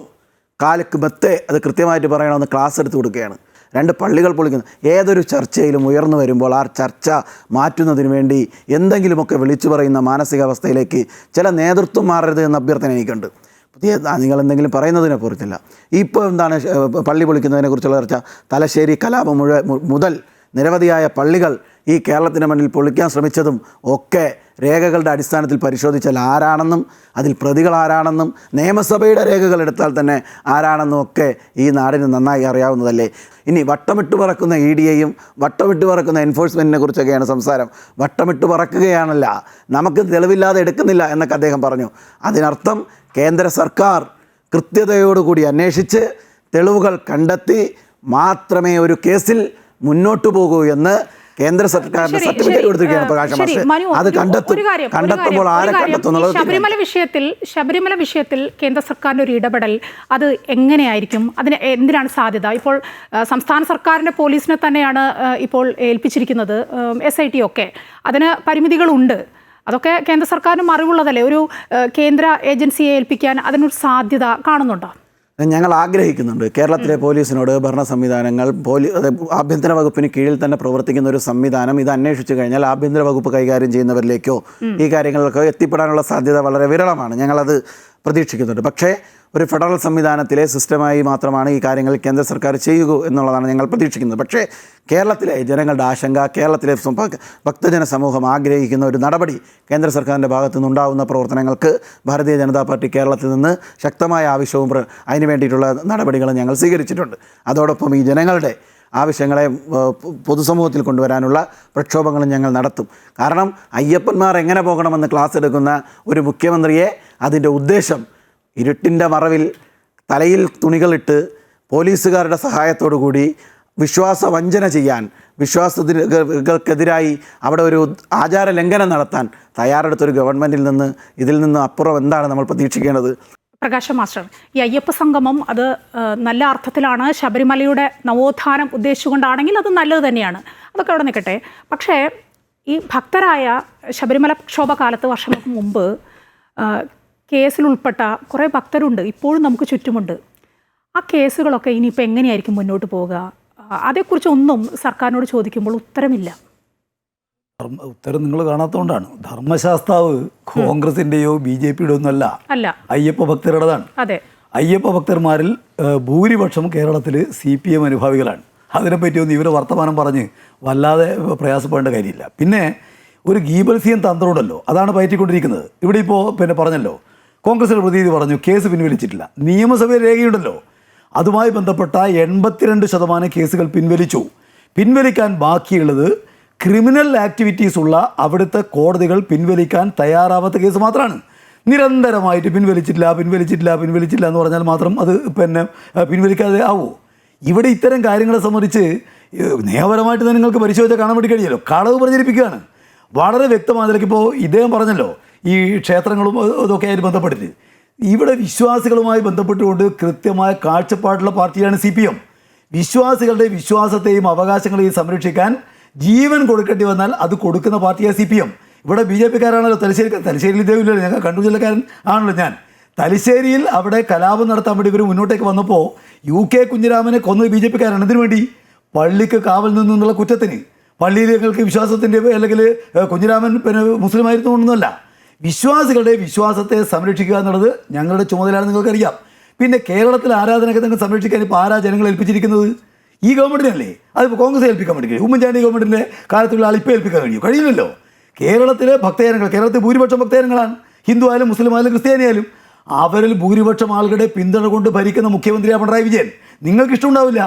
കാലക്ക് മെത്തെ, അത് കൃത്യമായിട്ട് പറയണമെന്ന് ക്ലാസ് എടുത്തു കൊടുക്കുകയാണ്. 2 പള്ളികൾ പൊളിക്കുന്നു. ഏതൊരു ചർച്ചയിലും ഉയർന്നു വരുമ്പോൾ ആ ചർച്ച മാറ്റുന്നതിന് വേണ്ടി എന്തെങ്കിലുമൊക്കെ വിളിച്ചു പറയുന്ന മാനസികാവസ്ഥയിലേക്ക് ചില നേതൃത്വം മാറരുത് എന്ന അഭ്യർത്ഥന എനിക്കുണ്ട്. നിങ്ങൾ എന്തെങ്കിലും പറയുന്നതിനെ കുറിച്ചില്ല. ഇപ്പോൾ എന്താണ് പള്ളി പൊളിക്കുന്നതിനെ കുറിച്ചുള്ള ചർച്ച? തലശ്ശേരി കലാപം മുതൽ നിരവധിയായ പള്ളികൾ ഈ കേരളത്തിൻ്റെ മണ്ണിൽ പൊളിക്കാൻ ശ്രമിച്ചതും ഒക്കെ രേഖകളുടെ അടിസ്ഥാനത്തിൽ പരിശോധിച്ചാൽ ആരാണെന്നും അതിൽ പ്രതികൾ ആരാണെന്നും നിയമസഭയുടെ രേഖകൾ എടുത്താൽ തന്നെ ആരാണെന്നും ഒക്കെ ഈ നാടിന് നന്നായി അറിയാവുന്നതല്ലേ. ഇനി വട്ടമിട്ട് പറക്കുന്ന EDയെയും വട്ടമിട്ട് പറക്കുന്ന എൻഫോഴ്സ്മെൻറ്റിനെ കുറിച്ചൊക്കെയാണ് സംസാരം. വട്ടമിട്ട് പറക്കുകയാണല്ല, നമുക്ക് തെളിവില്ലാതെ എടുക്കുന്നില്ല എന്നൊക്കെ അദ്ദേഹം പറഞ്ഞു. അതിനർത്ഥം കേന്ദ്ര സർക്കാർ കൃത്യതയോടുകൂടി അന്വേഷിച്ച് തെളിവുകൾ കണ്ടെത്തി മാത്രമേ ഒരു കേസിൽ മുന്നോട്ട് പോകൂ എന്ന് കേന്ദ്ര സർക്കാരിന്റെ സർട്ടിഫിക്കറ്റ് കൊടുത്തിരിക്കുകയാണ് പ്രകാശ് മാസ്റ്റർ. അത് കണ്ടെത്തുമ്പോൾ ആരെ കണ്ടെത്തുന്നുള്ളത്. ശബരിമല വിഷയത്തിൽ കേന്ദ്ര സർക്കാരിന്റെ ഒരു ഇടപെടൽ അത് എങ്ങനെയായിരിക്കും, അതിന് എന്തിനാണ് സാധ്യത? ഇപ്പോൾ സംസ്ഥാന സർക്കാരിന്റെ പോലീസിനെ തന്നെയാണ് ഇപ്പോൾ ഏൽപ്പിച്ചിരിക്കുന്നത്, SIT ഒക്കെ. അതിന് പരിമിതികളുണ്ട്. അതൊക്കെ കേന്ദ്ര സർക്കാരിനും അറിവുള്ളതല്ലേ. ഒരു കേന്ദ്ര ഏജൻസിയെ ഏൽപ്പിക്കാൻ അതിനൊരു സാധ്യത കാണുന്നുണ്ടോ? ഞങ്ങൾ ആഗ്രഹിക്കുന്നുണ്ട്. കേരളത്തിലെ പോലീസിനോട് ഭരണ സംവിധാനങ്ങൾ ആഭ്യന്തര വകുപ്പിന് കീഴിൽ തന്നെ പ്രവർത്തിക്കുന്ന ഒരു സംവിധാനം ഇത് അന്വേഷിച്ചു കഴിഞ്ഞാൽ ആഭ്യന്തര വകുപ്പ് കൈകാര്യം ചെയ്യുന്നവരിലേക്കോ ഈ കാര്യങ്ങളിലൊക്കെ എത്തിപ്പെടാനുള്ള സാധ്യത വളരെ വിരളമാണ്. ഞങ്ങളത് പ്രതീക്ഷിക്കുന്നുണ്ട്. പക്ഷേ ഒരു ഫെഡറൽ സംവിധാനത്തിലെ സിസ്റ്റമായി മാത്രമാണ് ഈ കാര്യങ്ങൾ കേന്ദ്ര സർക്കാർ ചെയ്യുക എന്നുള്ളതാണ് ഞങ്ങൾ പ്രതീക്ഷിക്കുന്നത്. പക്ഷേ കേരളത്തിലെ ജനങ്ങളുടെ ആശങ്ക, കേരളത്തിലെ ഭക്തജന സമൂഹം ആഗ്രഹിക്കുന്ന ഒരു നടപടി കേന്ദ്ര സർക്കാരിൻ്റെ ഭാഗത്തു നിന്നുണ്ടാകുന്ന പ്രവർത്തനങ്ങൾക്ക് ഭാരതീയ ജനതാ പാർട്ടി കേരളത്തിൽ നിന്ന് ശക്തമായ ആവശ്യവും അതിന് വേണ്ടിയിട്ടുള്ള നടപടികളും ഞങ്ങൾ സ്വീകരിച്ചിട്ടുണ്ട്. അതോടൊപ്പം ഈ ജനങ്ങളുടെ ആവശ്യങ്ങളെ പൊതുസമൂഹത്തിൽ കൊണ്ടുവരാനുള്ള പ്രക്ഷോഭങ്ങളും ഞങ്ങൾ നടത്തും. കാരണം അയ്യപ്പന്മാർ എങ്ങനെ പോകണമെന്ന് ക്ലാസ് എടുക്കുന്ന ഒരു മുഖ്യമന്ത്രിയെ അതിൻ്റെ ഉദ്ദേശം ഇരുട്ടിൻ്റെ മറവിൽ തലയിൽ തുണികളിട്ട് പോലീസുകാരുടെ സഹായത്തോടു കൂടി വിശ്വാസവഞ്ചന ചെയ്യാൻ, വിശ്വാസങ്ങൾക്കെതിരായി അവിടെ ഒരു ആചാര ലംഘനം നടത്താൻ തയ്യാറെടുത്തൊരു ഗവൺമെൻറ്റിൽ നിന്ന് ഇതിൽ നിന്ന് അപ്പുറം എന്താണ് നമ്മൾ പ്രതീക്ഷിക്കേണ്ടത്? പ്രകാശ് മാസ്റ്റർ, ഈ അയ്യപ്പ സംഗമം അത് നല്ല അർത്ഥത്തിലാണ്, ശബരിമലയുടെ നവോത്ഥാനം ഉദ്ദേശിച്ചുകൊണ്ടാണെങ്കിൽ അത് നല്ലത് തന്നെയാണ്. അതൊക്കെ അവിടെ നിൽക്കട്ടെ. പക്ഷേ ഈ ഭക്തരായ ശബരിമല പ്രക്ഷോഭകാലത്ത് വർഷങ്ങൾക്ക് മുമ്പ് കേസിലുൾപ്പെട്ട കുറേ ഭക്തരുണ്ട്, ഇപ്പോഴും നമുക്ക് ചുറ്റുമുണ്ട്. ആ കേസുകളൊക്കെ ഇനിയിപ്പോൾ എങ്ങനെയായിരിക്കും മുന്നോട്ട് പോവുക? അതേക്കുറിച്ചൊന്നും സർക്കാരിനോട് ചോദിക്കുമ്പോൾ ഉത്തരമില്ല. ഉത്തരം നിങ്ങൾ കാണാത്തതുകൊണ്ടാണ്. ധർമ്മശാസ്താവ് കോൺഗ്രസിന്റെയോ BJPയുടെ ഒന്നും അല്ല, അയ്യപ്പ ഭക്തരുടേതാണ്. അതെ, അയ്യപ്പ ഭക്തന്മാരിൽ ഭൂരിപക്ഷം കേരളത്തിൽ CPM അനുഭാവികളാണ്. അതിനെപ്പറ്റിയൊന്നും ഇവർ വർത്തമാനം പറഞ്ഞ് വല്ലാതെ പ്രയാസപ്പെടേണ്ട കാര്യമില്ല. പിന്നെ ഒരു ഗീബൽസിയൻ തന്ത്രമുണ്ടല്ലോ, അതാണ് പയറ്റിക്കൊണ്ടിരിക്കുന്നത്. ഇവിടെ ഇപ്പോൾ പറഞ്ഞല്ലോ, കോൺഗ്രസിൻ്റെ പ്രതിനിധി പറഞ്ഞു കേസ് പിൻവലിച്ചിട്ടില്ല. നിയമസഭയിൽ രേഖയുണ്ടല്ലോ, അതുമായി ബന്ധപ്പെട്ട 82% കേസുകൾ പിൻവലിച്ചു. പിൻവലിക്കാൻ ബാക്കിയുള്ളത് ക്രിമിനൽ ആക്ടിവിറ്റീസ് ഉള്ള അവിടുത്തെ കോടതികൾ പിൻവലിക്കാൻ തയ്യാറാവാത്ത കേസ് മാത്രമാണ്. നിരന്തരമായിട്ട് പിൻവലിച്ചിട്ടില്ല എന്ന് പറഞ്ഞാൽ മാത്രം അത് പിൻവലിക്കാതെ ആവുമോ? ഇവിടെ ഇത്തരം കാര്യങ്ങളെ സംബന്ധിച്ച് നിയമപരമായിട്ട് തന്നെ നിങ്ങൾക്ക് പരിശോധിച്ചാൽ കാണാൻ വേണ്ടി കഴിയുമല്ലോ. കളവ് പ്രചരിപ്പിക്കുകയാണ് വളരെ വ്യക്തമായതിലേക്ക്. ഇപ്പോൾ ഇദ്ദേഹം പറഞ്ഞല്ലോ ഈ ക്ഷേത്രങ്ങളും ഇതൊക്കെ ആയിട്ട് ബന്ധപ്പെട്ടിട്ട്, ഇവിടെ വിശ്വാസികളുമായി ബന്ധപ്പെട്ടുകൊണ്ട് കൃത്യമായ കാഴ്ചപ്പാടുള്ള പാർട്ടിയാണ് CPM. വിശ്വാസികളുടെ വിശ്വാസത്തെയും അവകാശങ്ങളെയും സംരക്ഷിക്കാൻ ജീവൻ കൊടുക്കേണ്ടി വന്നാൽ അത് കൊടുക്കുന്ന പാർട്ടിയാണ് CPM. ഇവിടെ BJPക്കാരാണല്ലോ തലശ്ശേരിയിൽ ഇദ്ദേഹമില്ലല്ലോ, ഞങ്ങൾ കണ്ണൂർ ജില്ലക്കാരൻ ആണല്ലോ ഞാൻ. തലശ്ശേരിയിൽ അവിടെ കലാപം നടത്താൻ വേണ്ടി ഇവർ മുന്നോട്ടേക്ക് വന്നപ്പോൾ UK കുഞ്ഞിരാമനെ കൊന്നത് BJPക്കാരാണ്. എന്തിനു വേണ്ടി? പള്ളിക്ക് കാവൽ നിന്നുള്ള കുറ്റത്തിന്. പള്ളിയിൽ ഞങ്ങൾക്ക് വിശ്വാസത്തിൻ്റെ അല്ലെങ്കിൽ കുഞ്ഞിരാമൻ മുസ്ലിമായിരുന്നു കൊണ്ടൊന്നുമല്ല, വിശ്വാസികളുടെ വിശ്വാസത്തെ സംരക്ഷിക്കുക എന്നുള്ളത് ഞങ്ങളുടെ ചുമതലയാണ്, നിങ്ങൾക്കറിയാം. പിന്നെ കേരളത്തിലെ ആരാധനകൾ സംരക്ഷിക്കാൻ ഇപ്പോൾ ആരാ ജനങ്ങൾ ഏൽപ്പിച്ചിരിക്കുന്നത്? ഈ ഗവൺമെൻറ്റിനല്ലേ. അതിപ്പോൾ കോൺഗ്രസ് ഏൽപ്പിക്കാൻ വേണ്ടി കഴിയും? ഉമ്മൻചാണ്ടി ഗവൺമെൻറ്റിൻ്റെ കാലത്തുള്ള ആളിപ്പോൾ ഏൽപ്പിക്കാൻ കഴിയില്ലല്ലോ. കേരളത്തിലെ ഭക്തജനങ്ങൾ, കേരളത്തിൽ ഭൂരിപക്ഷം ഭക്തജനങ്ങളാണ്, ഹിന്ദു ആയാലും മുസ്ലിം ആയാലും ക്രിസ്ത്യാനി ആയാലും. അവരിൽ ഭൂരിപക്ഷം ആളുകളുടെ പിന്തുണ കൊണ്ട് ഭരിക്കുന്ന മുഖ്യമന്ത്രിയാണ് പിണറായി വിജയൻ. നിങ്ങൾക്ക് ഇഷ്ടമുണ്ടാവില്ല,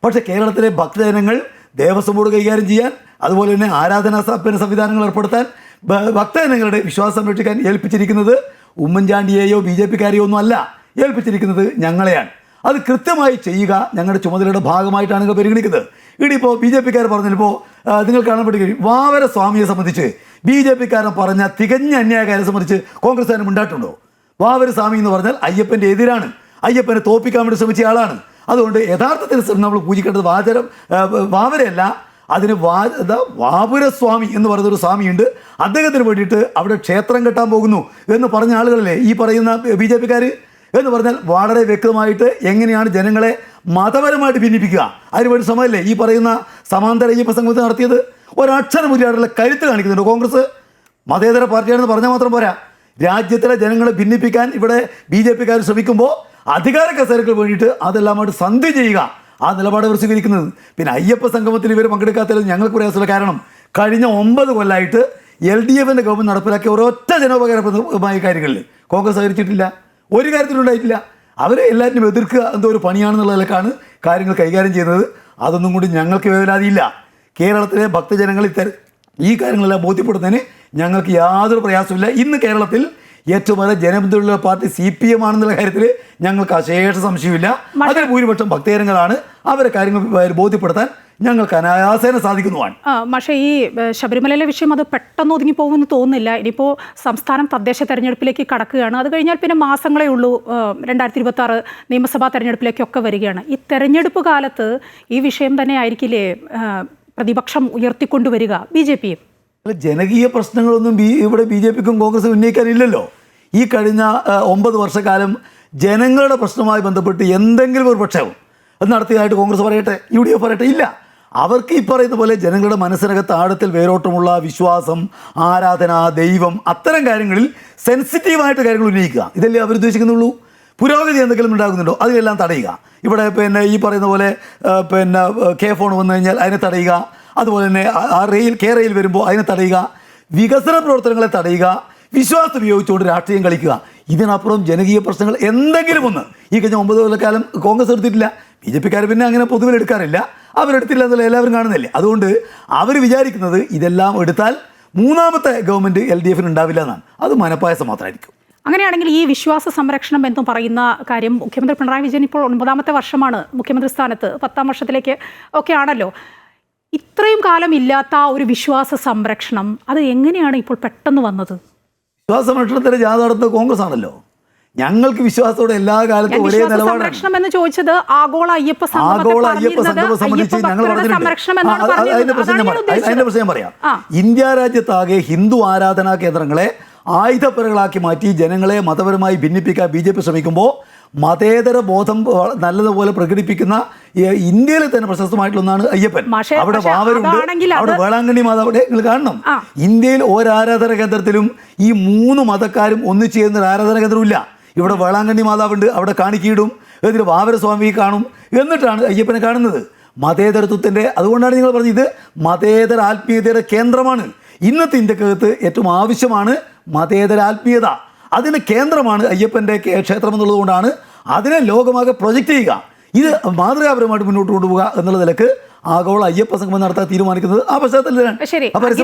പക്ഷേ കേരളത്തിലെ ഭക്തജനങ്ങൾ ദേവസ്വം ബോർഡ് കൈകാര്യം ചെയ്യാൻ, അതുപോലെ തന്നെ ആരാധനാ സംവിധാനങ്ങൾ ഏർപ്പെടുത്താൻ, ഭക്തജനങ്ങളുടെ വിശ്വാസം സംരക്ഷിക്കാൻ ഏൽപ്പിച്ചിരിക്കുന്നത് ഉമ്മൻചാണ്ടിയെയോ BJPക്കാരെയോ ഒന്നും അല്ല, ഏൽപ്പിച്ചിരിക്കുന്നത് ഞങ്ങളെയാണ്. അത് കൃത്യമായി ചെയ്യുക ഞങ്ങളുടെ ചുമതലയുടെ ഭാഗമായിട്ടാണ് നിങ്ങൾ പരിഗണിക്കുന്നത്. ഇവിടെ ഇപ്പോൾ BJPക്കാർ പറഞ്ഞപ്പോൾ നിങ്ങൾ കാണാൻ വേണ്ടി കഴിയും, വാവര സ്വാമിയെ സംബന്ധിച്ച് BJPക്കാരൻ പറഞ്ഞ തികഞ്ഞ അന്യായക്കാരെ സംബന്ധിച്ച് കോൺഗ്രസ്സുകാരൻ ഉണ്ടായിട്ടുണ്ടോ? വാവര സ്വാമി എന്ന് പറഞ്ഞാൽ അയ്യപ്പൻ്റെ എതിരാണ്, അയ്യപ്പനെ തോപ്പിക്കാൻ വേണ്ടി ശ്രമിച്ച ആളാണ്. അതുകൊണ്ട് യഥാർത്ഥത്തിൽ നമ്മൾ പൂജിക്കേണ്ടത് വാവരയല്ല, അതിന് വാപുരസ്വാമി എന്ന് പറയുന്നൊരു സ്വാമിയുണ്ട്. അദ്ദേഹത്തിന് വേണ്ടിയിട്ട് അവിടെ ക്ഷേത്രം കെട്ടാൻ പോകുന്നു എന്ന് പറഞ്ഞ ആളുകളല്ലേ ഈ പറയുന്ന BJPക്കാർ. എന്ന് പറഞ്ഞാൽ വളരെ വ്യക്തമായിട്ട് എങ്ങനെയാണ് ജനങ്ങളെ മതപരമായിട്ട് ഭിന്നിപ്പിക്കുക, അതിനുവേണ്ടി സമയമല്ലേ ഈ പറയുന്ന സമാന്തര ഈ പ്രസംഗത്തിൽ നടത്തിയത്. ഒരക്ഷരമുരിയാടുള്ള കരുത്ത് കാണിക്കുന്നുണ്ട് കോൺഗ്രസ്. മതേതര പാർട്ടിയാണെന്ന് പറഞ്ഞാൽ മാത്രം പോരാ, രാജ്യത്തിലെ ജനങ്ങളെ ഭിന്നിപ്പിക്കാൻ ഇവിടെ BJPക്കാർ ശ്രമിക്കുമ്പോൾ അധികാര കസേരകൾ വേണ്ടിയിട്ട് അതെല്ലാമായിട്ട് സന്ധി ചെയ്യുക, ആ നിലപാട് ഇവർ സ്വീകരിക്കുന്നത്. പിന്നെ അയ്യപ്പ സംഗമത്തിൽ ഇവർ പങ്കെടുക്കാത്തതിൽ ഞങ്ങൾക്ക് പ്രയാസമുള്ള കാരണം കഴിഞ്ഞ 9 കൊല്ലമായിട്ട് LDFന്റെ ഗവൺമെന്റ് നടപ്പിലാക്കിയ ഒരൊറ്റ ജനോപകാരപ്രദമായ കാര്യങ്ങളിൽ കോൺഗ്രസ് സഹകരിച്ചിട്ടില്ല, ഒരു കാര്യത്തിലുണ്ടായിട്ടില്ല. അവർ എല്ലാറ്റിനും എതിർക്കുക എന്തോ ഒരു പണിയാണെന്നുള്ള നിലക്കാണ് കാര്യങ്ങൾ കൈകാര്യം ചെയ്യുന്നത്. അതൊന്നും കൂടി ഞങ്ങൾക്ക് വേവലാതിയില്ല. കേരളത്തിലെ ഭക്തജനങ്ങൾ ഈ കാര്യങ്ങളെല്ലാം ബോധ്യപ്പെടുന്നതിന് ഞങ്ങൾക്ക് യാതൊരു പ്രയാസമില്ല. ഇന്ന് കേരളത്തിൽ ഏറ്റവും വലിയ ജനപിന്തുണയുള്ള പാർട്ടി CPM ആണെന്നുള്ള കാര്യത്തിൽ ഞങ്ങൾക്ക് അശേഷ സംശയമില്ല. അതിൽ ഭൂരിപക്ഷം ഭക്തജനങ്ങളാണ്. അവരെ കാര്യങ്ങൾ ബോധ്യപ്പെടുത്താൻ ഞങ്ങൾക്ക് അനായാസേന സാധിക്കുന്നതാണ്. പക്ഷേ ഈ ശബരിമലയിലെ വിഷയം അത് പെട്ടെന്ന് ഒതുങ്ങി പോകുമെന്ന് തോന്നുന്നില്ല. ഇനിയിപ്പോൾ സംസ്ഥാനം തദ്ദേശ തെരഞ്ഞെടുപ്പിലേക്ക് കടക്കുകയാണ്. അത് കഴിഞ്ഞാൽ പിന്നെ മാസങ്ങളേ ഉള്ളൂ 2026 നിയമസഭാ തെരഞ്ഞെടുപ്പിലേക്കൊക്കെ വരികയാണ്. ഈ തെരഞ്ഞെടുപ്പ് കാലത്ത് ഈ വിഷയം തന്നെ ആയിരിക്കില്ലേ പ്രതിപക്ഷം ഉയർത്തിക്കൊണ്ടുവരിക BJP? ജനകീയ പ്രശ്നങ്ങളൊന്നും ഇവിടെ BJPക്കും കോൺഗ്രസും ഉന്നയിക്കാനില്ലല്ലോ. ഈ കഴിഞ്ഞ 9 വർഷക്കാലം ജനങ്ങളുടെ പ്രശ്നവുമായി ബന്ധപ്പെട്ട് എന്തെങ്കിലും ഒരു പ്രക്ഷേപം അത് നടത്തിയതായിട്ട് കോൺഗ്രസ് പറയട്ടെ, UDF പറയട്ടെ? ഇല്ല. അവർക്ക് ഈ പറയുന്ന പോലെ ജനങ്ങളുടെ മനസ്സിനകത്ത് ആഴത്തിൽ വേരോട്ടമുള്ള വിശ്വാസം, ആരാധന, ദൈവം, അത്തരം കാര്യങ്ങളിൽ സെൻസിറ്റീവായിട്ട് കാര്യങ്ങൾ ഉന്നയിക്കുക, ഇതല്ലേ അവർ ഉദ്ദേശിക്കുന്നുള്ളൂ. പുരോഗതി എന്തെങ്കിലും ഉണ്ടാകുന്നുണ്ടോ അതിനെല്ലാം തടയുക. ഇവിടെ ഈ പറയുന്ന പോലെ K-ഫോൺ വന്നു കഴിഞ്ഞാൽ അതിനെ തടയുക. അതുപോലെ തന്നെ K-റെയിൽ വരുമ്പോൾ അതിനെ തടയുക. വികസന പ്രവർത്തനങ്ങളെ തടയുക. വിശ്വാസം ഉപയോഗിച്ചുകൊണ്ട് രാഷ്ട്രീയം കളിക്കുക. ഇതിനപ്പുറം ജനകീയ പ്രശ്നങ്ങൾ എന്തെങ്കിലും ഒന്ന് ഈ കഴിഞ്ഞ 9 കൊല്ലക്കാലം കോൺഗ്രസ് എടുത്തിട്ടില്ല. BJPക്കാർ പിന്നെ അങ്ങനെ പൊതുവിൽ എടുക്കാറില്ല. അവരെടുത്തില്ല എന്നുള്ള എല്ലാവരും കാണുന്നില്ലേ. അതുകൊണ്ട് അവർ വിചാരിക്കുന്നത് ഇതെല്ലാം എടുത്താൽ മൂന്നാമത്തെ ഗവൺമെൻറ് LDFന് ഉണ്ടാവില്ല എന്നാണ്. അത് മനപ്പായസം മാത്രമായിരിക്കും. അങ്ങനെയാണെങ്കിൽ ഈ വിശ്വാസ സംരക്ഷണം എന്ന് പറയുന്ന കാര്യം മുഖ്യമന്ത്രി പിണറായി വിജയൻ ഇപ്പോൾ 9ാമത്തെ വർഷമാണ് മുഖ്യമന്ത്രി സ്ഥാനത്ത്, 10ാം വർഷത്തിലേക്ക് ഒക്കെ ആണല്ലോ. ഇത്രയും കാലം ഇല്ലാത്ത ഒരു വിശ്വാസ സംരക്ഷണം അത് എങ്ങനെയാണ് ഇപ്പോൾ പെട്ടെന്ന് വന്നത്? വിശ്വാസ സംരക്ഷണത്തിന് ജാഥ നടത്തുന്നത് കോൺഗ്രസ് ആണല്ലോ. ഞങ്ങൾക്ക് വിശ്വാസത്തോടെ എല്ലാ കാലത്തും ഒരേ നിലപാടാണ്. സംരക്ഷണം എന്ന് ചോദിച്ചത് ആഗോള അയ്യപ്പ സംഘം സംബന്ധിച്ച് ഞങ്ങൾ പറഞ്ഞിട്ടുണ്ട്. അതിന്റെ പ്രശ്നം പറയാം. ഇന്ത്യ രാജ്യത്താകെ ഹിന്ദു ആരാധനാ കേന്ദ്രങ്ങളെ ആയുധപ്പുരകളാക്കി മാറ്റി ജനങ്ങളെ മതപരമായി ഭിന്നിപ്പിക്കാൻ BJP ശ്രമിക്കുമ്പോൾ മതേതര ബോധം നല്ലതുപോലെ പ്രകടിപ്പിക്കുന്ന ഇന്ത്യയിലെ തന്നെ പ്രശസ്തമായിട്ടുള്ള ഒന്നാണ് അയ്യപ്പൻ. അവിടെ വാവരുണ്ട്, അവിടെ വേളാങ്കണ്ണി മാതാവ് നിങ്ങൾ കാണണം. ഇന്ത്യയിൽ ഒരാരാധന കേന്ദ്രത്തിലും ഈ 3 മതക്കാരും ഒന്നിച്ചു ചെയ്യുന്ന ഒരു ആരാധന കേന്ദ്രമില്ല. ഇവിടെ വേളാങ്കണ്ണി മാതാവുണ്ട്, അവിടെ കാണിക്കയിടും, എന്നിട്ട് വാവരസ്വാമി കാണും, എന്നിട്ടാണ് അയ്യപ്പനെ കാണുന്നത്. മതേതരത്വത്തിൻ്റെ, അതുകൊണ്ടാണ് നിങ്ങൾ പറഞ്ഞത് ഇത് മതേതര ആത്മീയതയുടെ കേന്ദ്രമാണ്. ഇന്നത്തെ ഇന്ത്യക്കകത്ത് ഏറ്റവും ആവശ്യമാണ് മതേതര ആത്മീയത. അതിന് കേന്ദ്രമാണ് അയ്യപ്പൻ്റെ ക്ഷേത്രം എന്നുള്ളത് കൊണ്ടാണ് അതിനെ ലോകമാകെ പ്രൊജക്റ്റ് ചെയ്യുക. ഇത് മാതൃകാപരമായിട്ട് മുന്നോട്ട് കൊണ്ടുപോകുക എന്നുള്ള നിലക്ക് ആഗോള അയ്യപ്പ സംഗമം നടത്താൻ തീരുമാനിക്കുന്നത് ആ പശ്ചാത്തലത്തിലാണ്.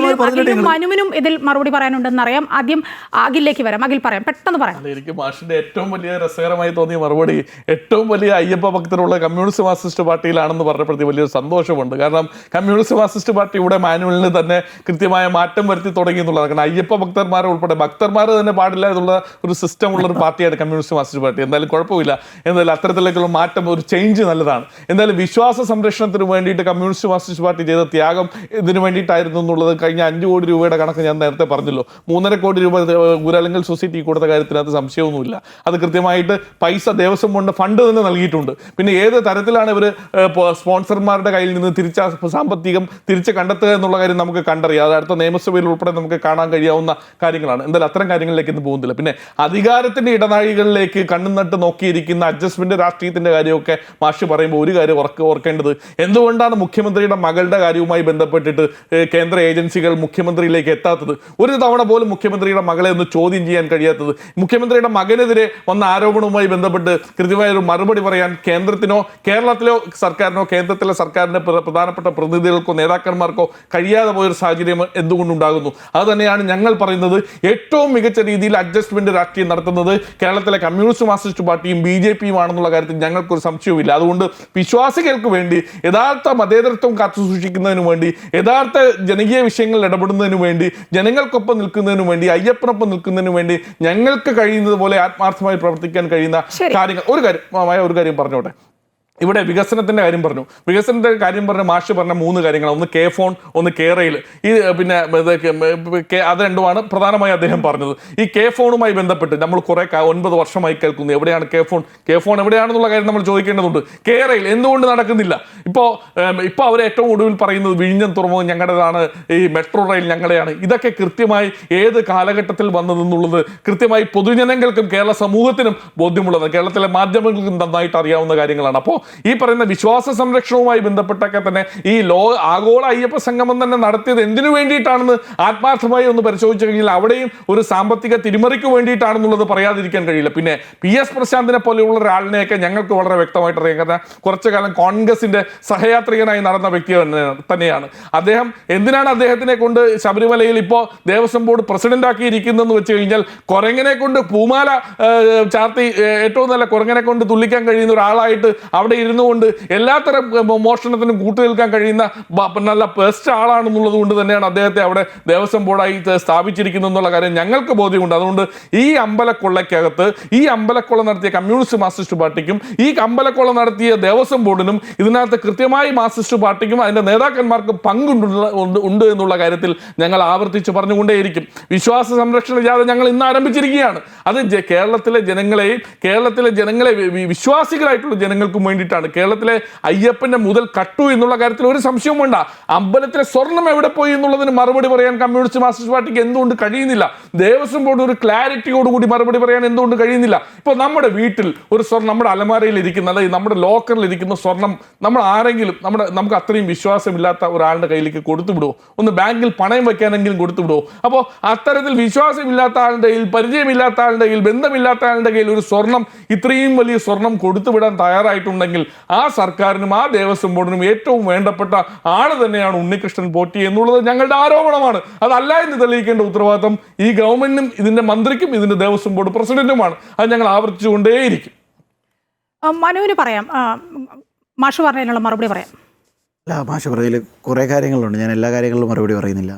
മനുവിനും ഇതിൽ മറുപടി പറയാനുണ്ടെന്ന് അറിയാം. ആദ്യം അഖിലേക്ക് വരാം. അഖിൽ പറയാം, പെട്ടെന്ന് പറയാം. എനിക്ക് മാഷിന്റെ ഏറ്റവും വലിയ രസകരമായി തോന്നിയ മറുപടി ഏറ്റവും വലിയ അയ്യപ്പ ഭക്തരുള്ള കമ്മ്യൂണിസ്റ്റ് മാർക്സിസ്റ്റ് പാർട്ടിയിലാണെന്ന് പറഞ്ഞപ്പോഴത്തെ വലിയൊരു സന്തോഷമുണ്ട്. കാരണം കമ്മ്യൂണിസ്റ്റ് മാർക്സിസ്റ്റ് പാർട്ടി ഇവിടെ മാനുവലിന് തന്നെ കൃത്യമായ മാറ്റം വരുത്തി തുടങ്ങി എന്നുള്ളതാണ്. കാരണം അയ്യപ്പ ഭക്തന്മാരെ ഉൾപ്പെടെ ഭക്തന്മാർ തന്നെ പാടില്ല എന്നുള്ള ഒരു സിസ്റ്റം ഉള്ള ഒരു പാർട്ടിയാണ് കമ്മ്യൂണിസ്റ്റ് മാർക്സിസ്റ്റ് പാർട്ടി. എന്തായാലും കുഴപ്പമില്ല. എന്തായാലും അത്തരത്തിലേക്കുള്ള മാറ്റം, ഒരു ചേഞ്ച് നല്ലതാണ്. എന്തായാലും വിശ്വാസ സംരക്ഷണത്തിന് വേണ്ടിയിട്ട് കമ്മ്യൂണിസ്റ്റ് മാർക്സിസ്റ്റ് പാർട്ടി ചെയ്ത ത്യാഗം ഇതിനു വേണ്ടിയിട്ടായിരുന്നു എന്നുള്ളത് കഴിഞ്ഞ 5 കോടി രൂപയുടെ കണക്ക് ഞാൻ നേരത്തെ പറഞ്ഞല്ലോ. 3.5 കോടി രൂപ ഊരാളുങ്കൽ സൊസൈറ്റി കൊടുത്ത കാര്യത്തിനകത്ത് സംശയമൊന്നുമില്ല. അത് കൃത്യമായിട്ട് പൈസ ദേവസ്വം ബോർഡ് ഫണ്ട് തന്നെ നൽകിയിട്ടുണ്ട്. പിന്നെ ഏത് തരത്തിലാണ് ഇവർ സ്പോൺസർമാരുടെ കയ്യിൽ നിന്ന് സാമ്പത്തികം തിരിച്ച് കണ്ടെത്തുക എന്നുള്ള കാര്യം നമുക്ക് കണ്ടറിയാം. അത് അടുത്ത നിയമസഭയിൽ ഉൾപ്പെടെ നമുക്ക് കാണാൻ കഴിയാവുന്ന കാര്യങ്ങളാണ്. എന്തായാലും അത്തരം കാര്യങ്ങളിലേക്ക് ഇന്ന് പോകുന്നില്ല. പിന്നെ അധികാരത്തിന്റെ ഇടനാഴികളിലേക്ക് കണ്ണും നട്ട് നോക്കിയിരിക്കുന്ന അഡ്ജസ്റ്റ്മെന്റ് രാഷ്ട്രീയത്തിന്റെ കാര്യമൊക്കെ മാഷി പറയുമ്പോൾ ഒരു കാര്യം ഓർക്കേണ്ടത്, എന്തുകൊണ്ടാണ് മുഖ്യമന്ത്രിയുടെ മകളുടെ കാര്യവുമായി ബന്ധപ്പെട്ടിട്ട് കേന്ദ്ര ഏജൻസികൾ മുഖ്യമന്ത്രിയിലേക്ക് എത്താത്തത്? ഒരു തവണ പോലും മുഖ്യമന്ത്രിയുടെ മകളെ ഒന്ന് ചോദ്യം ചെയ്യാൻ കഴിയാത്തത്? മുഖ്യമന്ത്രിയുടെ മകനെതിരെ വന്ന ആരോപണവുമായി ബന്ധപ്പെട്ട് കൃത്യമായ ഒരു മറുപടി പറയാൻ കേന്ദ്രത്തിനോ കേരളത്തിലോ സർക്കാരിനോ കേന്ദ്രത്തിലെ സർക്കാരിന്റെ പ്രധാനപ്പെട്ട പ്രതിനിധികൾക്കോ നേതാക്കന്മാർക്കോ കഴിയാതെ പോയൊരു സാഹചര്യം എന്തുകൊണ്ടുണ്ടാകുന്നു? അത് തന്നെയാണ് ഞങ്ങൾ പറയുന്നത്. ഏറ്റവും മികച്ച രീതിയിൽ അഡ്ജസ്റ്റ്മെന്റ് രാഷ്ട്രീയം നടത്തുന്നത് കേരളത്തിലെ കമ്മ്യൂണിസ്റ്റ് മാർക്സിസ്റ്റ് പാർട്ടിയും BJPയും ആണെന്നുള്ള കാര്യത്തിൽ ഞങ്ങൾക്കൊരു സംശയവുമില്ല. അതുകൊണ്ട് വിശ്വാസികൾക്ക് വേണ്ടി, യഥാർത്ഥ മതേതരത്വം കാത്തു സൂക്ഷിക്കുന്നതിനു വേണ്ടി, യഥാർത്ഥ ജനകീയ വിഷയങ്ങളിൽ ഇടപെടുന്നതിനു വേണ്ടി, ജനങ്ങൾക്കൊപ്പം നിൽക്കുന്നതിനു വേണ്ടി, അയ്യപ്പനൊപ്പം നിൽക്കുന്നതിനു വേണ്ടി ഞങ്ങൾക്ക് കഴിയുന്നത് പോലെ ആത്മാർത്ഥമായി പ്രവർത്തിക്കാൻ കഴിയുന്ന കാര്യങ്ങൾ. ഒരു കാര്യം പറഞ്ഞോട്ടെ. ഇവിടെ വികസനത്തിന്റെ കാര്യം പറഞ്ഞു. വികസനത്തിന്റെ കാര്യം പറഞ്ഞ മാഷ് പറഞ്ഞ 3 കാര്യങ്ങളാണ്. ഒന്ന് K-ഫോൺ, ഒന്ന് K-റെയിൽ. ഈ പിന്നെ അത് രണ്ടുമാണ് പ്രധാനമായി അദ്ദേഹം പറഞ്ഞത്. ഈ K-ഫോണുമായി ബന്ധപ്പെട്ട് നമ്മൾ കുറെ 9 വർഷമായി കേൾക്കുന്നു. എവിടെയാണ് K-ഫോൺ എവിടെയാണെന്നുള്ള കാര്യം നമ്മൾ ചോദിക്കേണ്ടതുണ്ട്. K-റെയിൽ എന്തുകൊണ്ട് നടക്കുന്നില്ല? ഇപ്പോൾ അവർ ഏറ്റവും ഒടുവിൽ പറയുന്നത് വിഴിഞ്ഞം തുറമുഖം ഞങ്ങളുടേതാണ്, ഈ മെട്രോ റെയിൽ ഞങ്ങളുടെയാണ്. ഇതൊക്കെ കൃത്യമായി ഏത് കാലഘട്ടത്തിൽ വന്നതെന്നുള്ളത് കൃത്യമായി പൊതുജനങ്ങൾക്കും കേരള സമൂഹത്തിനും ബോധ്യമുള്ളത്, കേരളത്തിലെ മാധ്യമങ്ങൾക്കും നന്നായിട്ട് അറിയാവുന്ന കാര്യങ്ങളാണ്. അപ്പോൾ ഈ പറയുന്ന വിശ്വാസ സംരക്ഷണവുമായി ബന്ധപ്പെട്ടൊക്കെ തന്നെ ഈ ആഗോള അയ്യപ്പ സംഗമം തന്നെ നടത്തിയത് എന്തിനു വേണ്ടിയിട്ടാണെന്ന് ആത്മാർത്ഥമായി ഒന്ന് പരിശോധിച്ചു കഴിഞ്ഞാൽ അവിടെയും ഒരു സാമ്പത്തിക തിരിമറിക്ക് വേണ്ടിയിട്ടാണെന്നുള്ളത് പറയാതിരിക്കാൻ കഴിയില്ല. പിന്നെ PS പ്രശാന്തിനെ പോലെയുള്ള ഒരാളിനെയൊക്കെ ഞങ്ങൾക്ക് വളരെ വ്യക്തമായിട്ട് അറിയാം. കാരണം കുറച്ചു കാലം കോൺഗ്രസിന്റെ സഹയാത്രികനായി നടന്ന വ്യക്തി തന്നെയാണ് അദ്ദേഹം. എന്തിനാണ് അദ്ദേഹത്തിനെ കൊണ്ട് ശബരിമലയിൽ ഇപ്പോൾ ദേവസ്വം ബോർഡ് പ്രസിഡന്റ് ആക്കിയിരിക്കുന്നതെന്ന് വെച്ച് കഴിഞ്ഞാൽ കുരങ്ങനെ കൊണ്ട് പൂമാല ചാർത്തി ഏറ്റവും നല്ല കുരങ്ങനെ കൊണ്ട് തുള്ളിക്കാൻ കഴിയുന്ന ഒരാളായിട്ട് അവിടെ ഇരുന്നു കൊണ്ട് എല്ലാത്തരം മോഷണത്തിനും കൂട്ടുനിൽക്കാൻ കഴിയുന്ന നല്ല ബെസ്റ്റ് ആളാണെന്നുള്ളത് കൊണ്ട് തന്നെയാണ് അദ്ദേഹത്തെ അവിടെ ദേവസ്വം ബോർഡായി സ്ഥാപിച്ചിരിക്കുന്നത് എന്നുള്ള കാര്യം ഞങ്ങൾക്ക് ബോധ്യമുണ്ട്. അതുകൊണ്ട് ഈ അമ്പലക്കൊള്ളയ്ക്കകത്ത് ഈ അമ്പലക്കൊള്ള നടത്തിയ കമ്മ്യൂണിസ്റ്റ് മാർക്സിസ്റ്റ് പാർട്ടിക്കും ഈ അമ്പലക്കൊള്ള നടത്തിയ ദേവസ്വം ബോർഡിനും ഇതിനകത്ത് കൃത്യമായി മാർക്സിസ്റ്റ് പാർട്ടിക്കും അതിന്റെ നേതാക്കന്മാർക്കും പങ്കുണ്ട് എന്നുള്ള കാര്യത്തിൽ ഞങ്ങൾ ആവർത്തിച്ച് പറഞ്ഞുകൊണ്ടേയിരിക്കും. വിശ്വാസ സംരക്ഷണ ജാഥ ഞങ്ങൾ ഇന്ന് ആരംഭിച്ചിരിക്കുകയാണ്. അത് കേരളത്തിലെ ജനങ്ങളെ വിശ്വാസികളായിട്ടുള്ള ജനങ്ങൾക്കും വേണ്ടിയിട്ടാണ്. കേരളത്തിലെ അയ്യപ്പന്റെ മുതൽ കട്ടു എന്നുള്ള കാര്യത്തിൽ ഒരു സംശയവും വേണ്ട. അമ്പലത്തിലെ സ്വർണം എവിടെ പോയി എന്നുള്ളതിന് മറുപടി പറയാൻ കമ്മ്യൂണിസ്റ്റ് മാർക്സിസ്റ്റ് പാർട്ടിക്ക് എന്തുകൊണ്ട് കഴിയുന്നില്ല? ദേവസ്വം ബോർഡ് ഒരു ക്ലാരിറ്റിയോടുകൂടി മറുപടി പറയാൻ എന്തുകൊണ്ട് കഴിയുന്നില്ല? ഇപ്പോൾ നമ്മുടെ വീട്ടിൽ ഒരു സ്വർണ്ണം നമ്മുടെ അലമാരയിൽ ഇരിക്കുന്ന അല്ലെങ്കിൽ നമ്മുടെ ലോക്കറിൽ ഇരിക്കുന്ന സ്വർണം നമ്മൾ ആരെങ്കിലും നമുക്ക് അത്രയും വിശ്വാസമില്ലാത്ത ഒരാളുടെ കയ്യിലേക്ക് കൊടുത്തു വിടുമോ? ഒന്ന് ബാങ്കിൽ പണയം വെക്കാനെങ്കിലും കൊടുത്തു വിടുമോ? അപ്പോൾ അത്തരത്തിൽ വിശ്വാസമില്ലാത്ത ആളുടെ കയ്യിൽ, പരിചയമില്ലാത്ത ആളുടെ കയ്യിൽ, ബന്ധമില്ലാത്ത ആളുടെ കയ്യിൽ ഒരു സ്വർണം, ഇത്രയും വലിയ സ്വർണം കൊടുത്തുവിടാൻ തയ്യാറായിട്ടുണ്ടെങ്കിൽ ആ സർക്കാരിനും ആ ദേവസ്വം ബോർഡിനും ഏറ്റവും വേണ്ടപ്പെട്ട ആള് തന്നെയാണ് ഉണ്ണികൃഷ്ണൻ പോറ്റി എന്നുള്ളത് ഞങ്ങളുടെ ആരോപണമാണ്. അതല്ല എന്ന് തെളിയിക്കേണ്ട ഉത്തരവാദിത്തം ഈ ഗവൺമെന്റിനും ഇതിന്റെ മന്ത്രിക്കും ഇതിന്റെ ദേവസ്വം ബോർഡ് പ്രസിഡന്റുമാണ്. അത് ഞങ്ങൾ ആവർത്തിച്ചുകൊണ്ടേയിരിക്കും. മനുവിന് പറയാം, മാഷ് പറഞ്ഞതിനുള്ള മറുപടി പറയാം. അല്ല, മാഷ് പറഞ്ഞതിൽ കുറേ കാര്യങ്ങളുണ്ട്. ഞാൻ എല്ലാ കാര്യങ്ങളിലും മറുപടി പറയുന്നില്ല.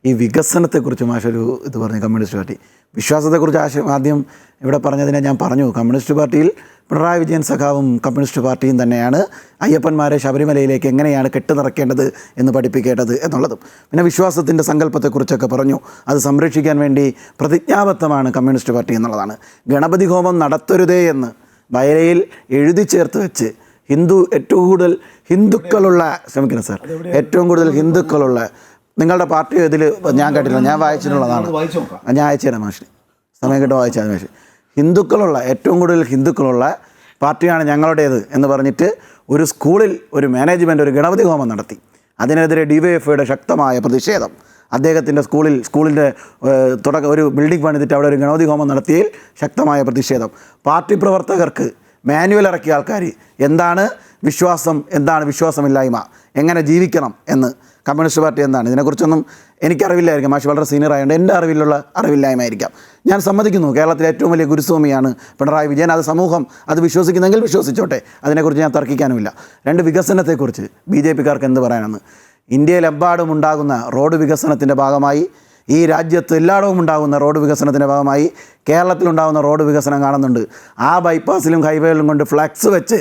ഈ വികസനത്തെക്കുറിച്ച് മാഷൊരു ഇത് പറഞ്ഞു. കമ്മ്യൂണിസ്റ്റ് പാർട്ടി വിശ്വാസത്തെക്കുറിച്ച് ആദ്യം ഇവിടെ പറഞ്ഞതിനെ ഞാൻ പറഞ്ഞു. കമ്മ്യൂണിസ്റ്റ് പാർട്ടിയിൽ പിണറായി വിജയൻ സഖാവും കമ്മ്യൂണിസ്റ്റ് പാർട്ടിയും തന്നെയാണ് അയ്യപ്പന്മാരെ ശബരിമലയിലേക്ക് എങ്ങനെയാണ് കെട്ടുനിറക്കേണ്ടത് എന്ന് പഠിപ്പിക്കേണ്ടത് എന്നുള്ളതും. പിന്നെ വിശ്വാസത്തിൻ്റെ സങ്കല്പത്തെക്കുറിച്ചൊക്കെ പറഞ്ഞു. അത് സംരക്ഷിക്കാൻ വേണ്ടി പ്രതിജ്ഞാബദ്ധമാണ് കമ്മ്യൂണിസ്റ്റ് പാർട്ടി എന്നുള്ളതാണ്. ഗണപതി ഹോമം നടത്തരുതേ എന്ന് വയലയിൽ എഴുതി ചേർത്ത് വെച്ച് ഏറ്റവും കൂടുതൽ ഹിന്ദുക്കളുള്ള ഏറ്റവും കൂടുതൽ ഹിന്ദുക്കളുള്ള നിങ്ങളുടെ പാർട്ടി ഇതിൽ ഞാൻ കേട്ടില്ല, ഞാൻ വായിച്ചിട്ടുള്ളതാണ്. ഞാൻ അയച്ചു തരാം മാഷി, സമയം കിട്ടും വായിച്ചാൽ മാഷി. ഏറ്റവും കൂടുതൽ ഹിന്ദുക്കളുള്ള പാർട്ടിയാണ് ഞങ്ങളുടേത് എന്ന് പറഞ്ഞിട്ട് ഒരു സ്കൂളിൽ ഒരു മാനേജ്മെൻറ്റ് ഒരു ഗണപതി ഹോമം നടത്തി. അതിനെതിരെ DYFIയുടെ ശക്തമായ പ്രതിഷേധം. അദ്ദേഹത്തിൻ്റെ സ്കൂളിൻ്റെ ഒരു ബിൽഡിംഗ് പണിതിട്ട് അവിടെ ഒരു ഗണപതി ഹോമം നടത്തിയതിൽ ശക്തമായ പ്രതിഷേധം. പാർട്ടി പ്രവർത്തകർക്ക് മാനുവൽ ഇറക്കിയ ആൾക്കാർ എന്താണ് വിശ്വാസം, എന്താണ് വിശ്വാസമില്ലായ്മ, എങ്ങനെ ജീവിക്കണം എന്ന് കമ്മ്യൂണിസ്റ്റ് പാർട്ടി എന്താണ്, ഇതിനെക്കുറിച്ചൊന്നും എനിക്കറിവില്ലായിരിക്കും. മാഷ് വളരെ സീനിയർ ആയതുകൊണ്ട് എൻ്റെ അറിവില്ലായ്മയായിരിക്കാം. ഞാൻ സമ്മതിക്കുന്നു, കേരളത്തിലെ ഏറ്റവും വലിയ ഗുരുസ്വാമിയാണ് പിണറായി വിജയൻ. അത് സമൂഹം അത് വിശ്വസിക്കുന്നെങ്കിൽ വിശ്വസിച്ചോട്ടെ, അതിനെക്കുറിച്ച് ഞാൻ തർക്കിക്കാനുമില്ല. വികസനത്തെക്കുറിച്ച് BJPക്കാർക്ക് എന്ത് പറയാനെന്ന്. ഇന്ത്യയിലെമ്പാടും ഉണ്ടാകുന്ന റോഡ് വികസനത്തിൻ്റെ ഭാഗമായി, ഈ രാജ്യത്ത് എല്ലായിടവും ഉണ്ടാകുന്ന റോഡ് വികസനത്തിൻ്റെ ഭാഗമായി കേരളത്തിലുണ്ടാകുന്ന റോഡ് വികസനം കാണുന്നുണ്ട്. ആ ബൈപ്പാസിലും ഹൈവേയിലും കൊണ്ട് ഫ്ലക്സ് വെച്ച്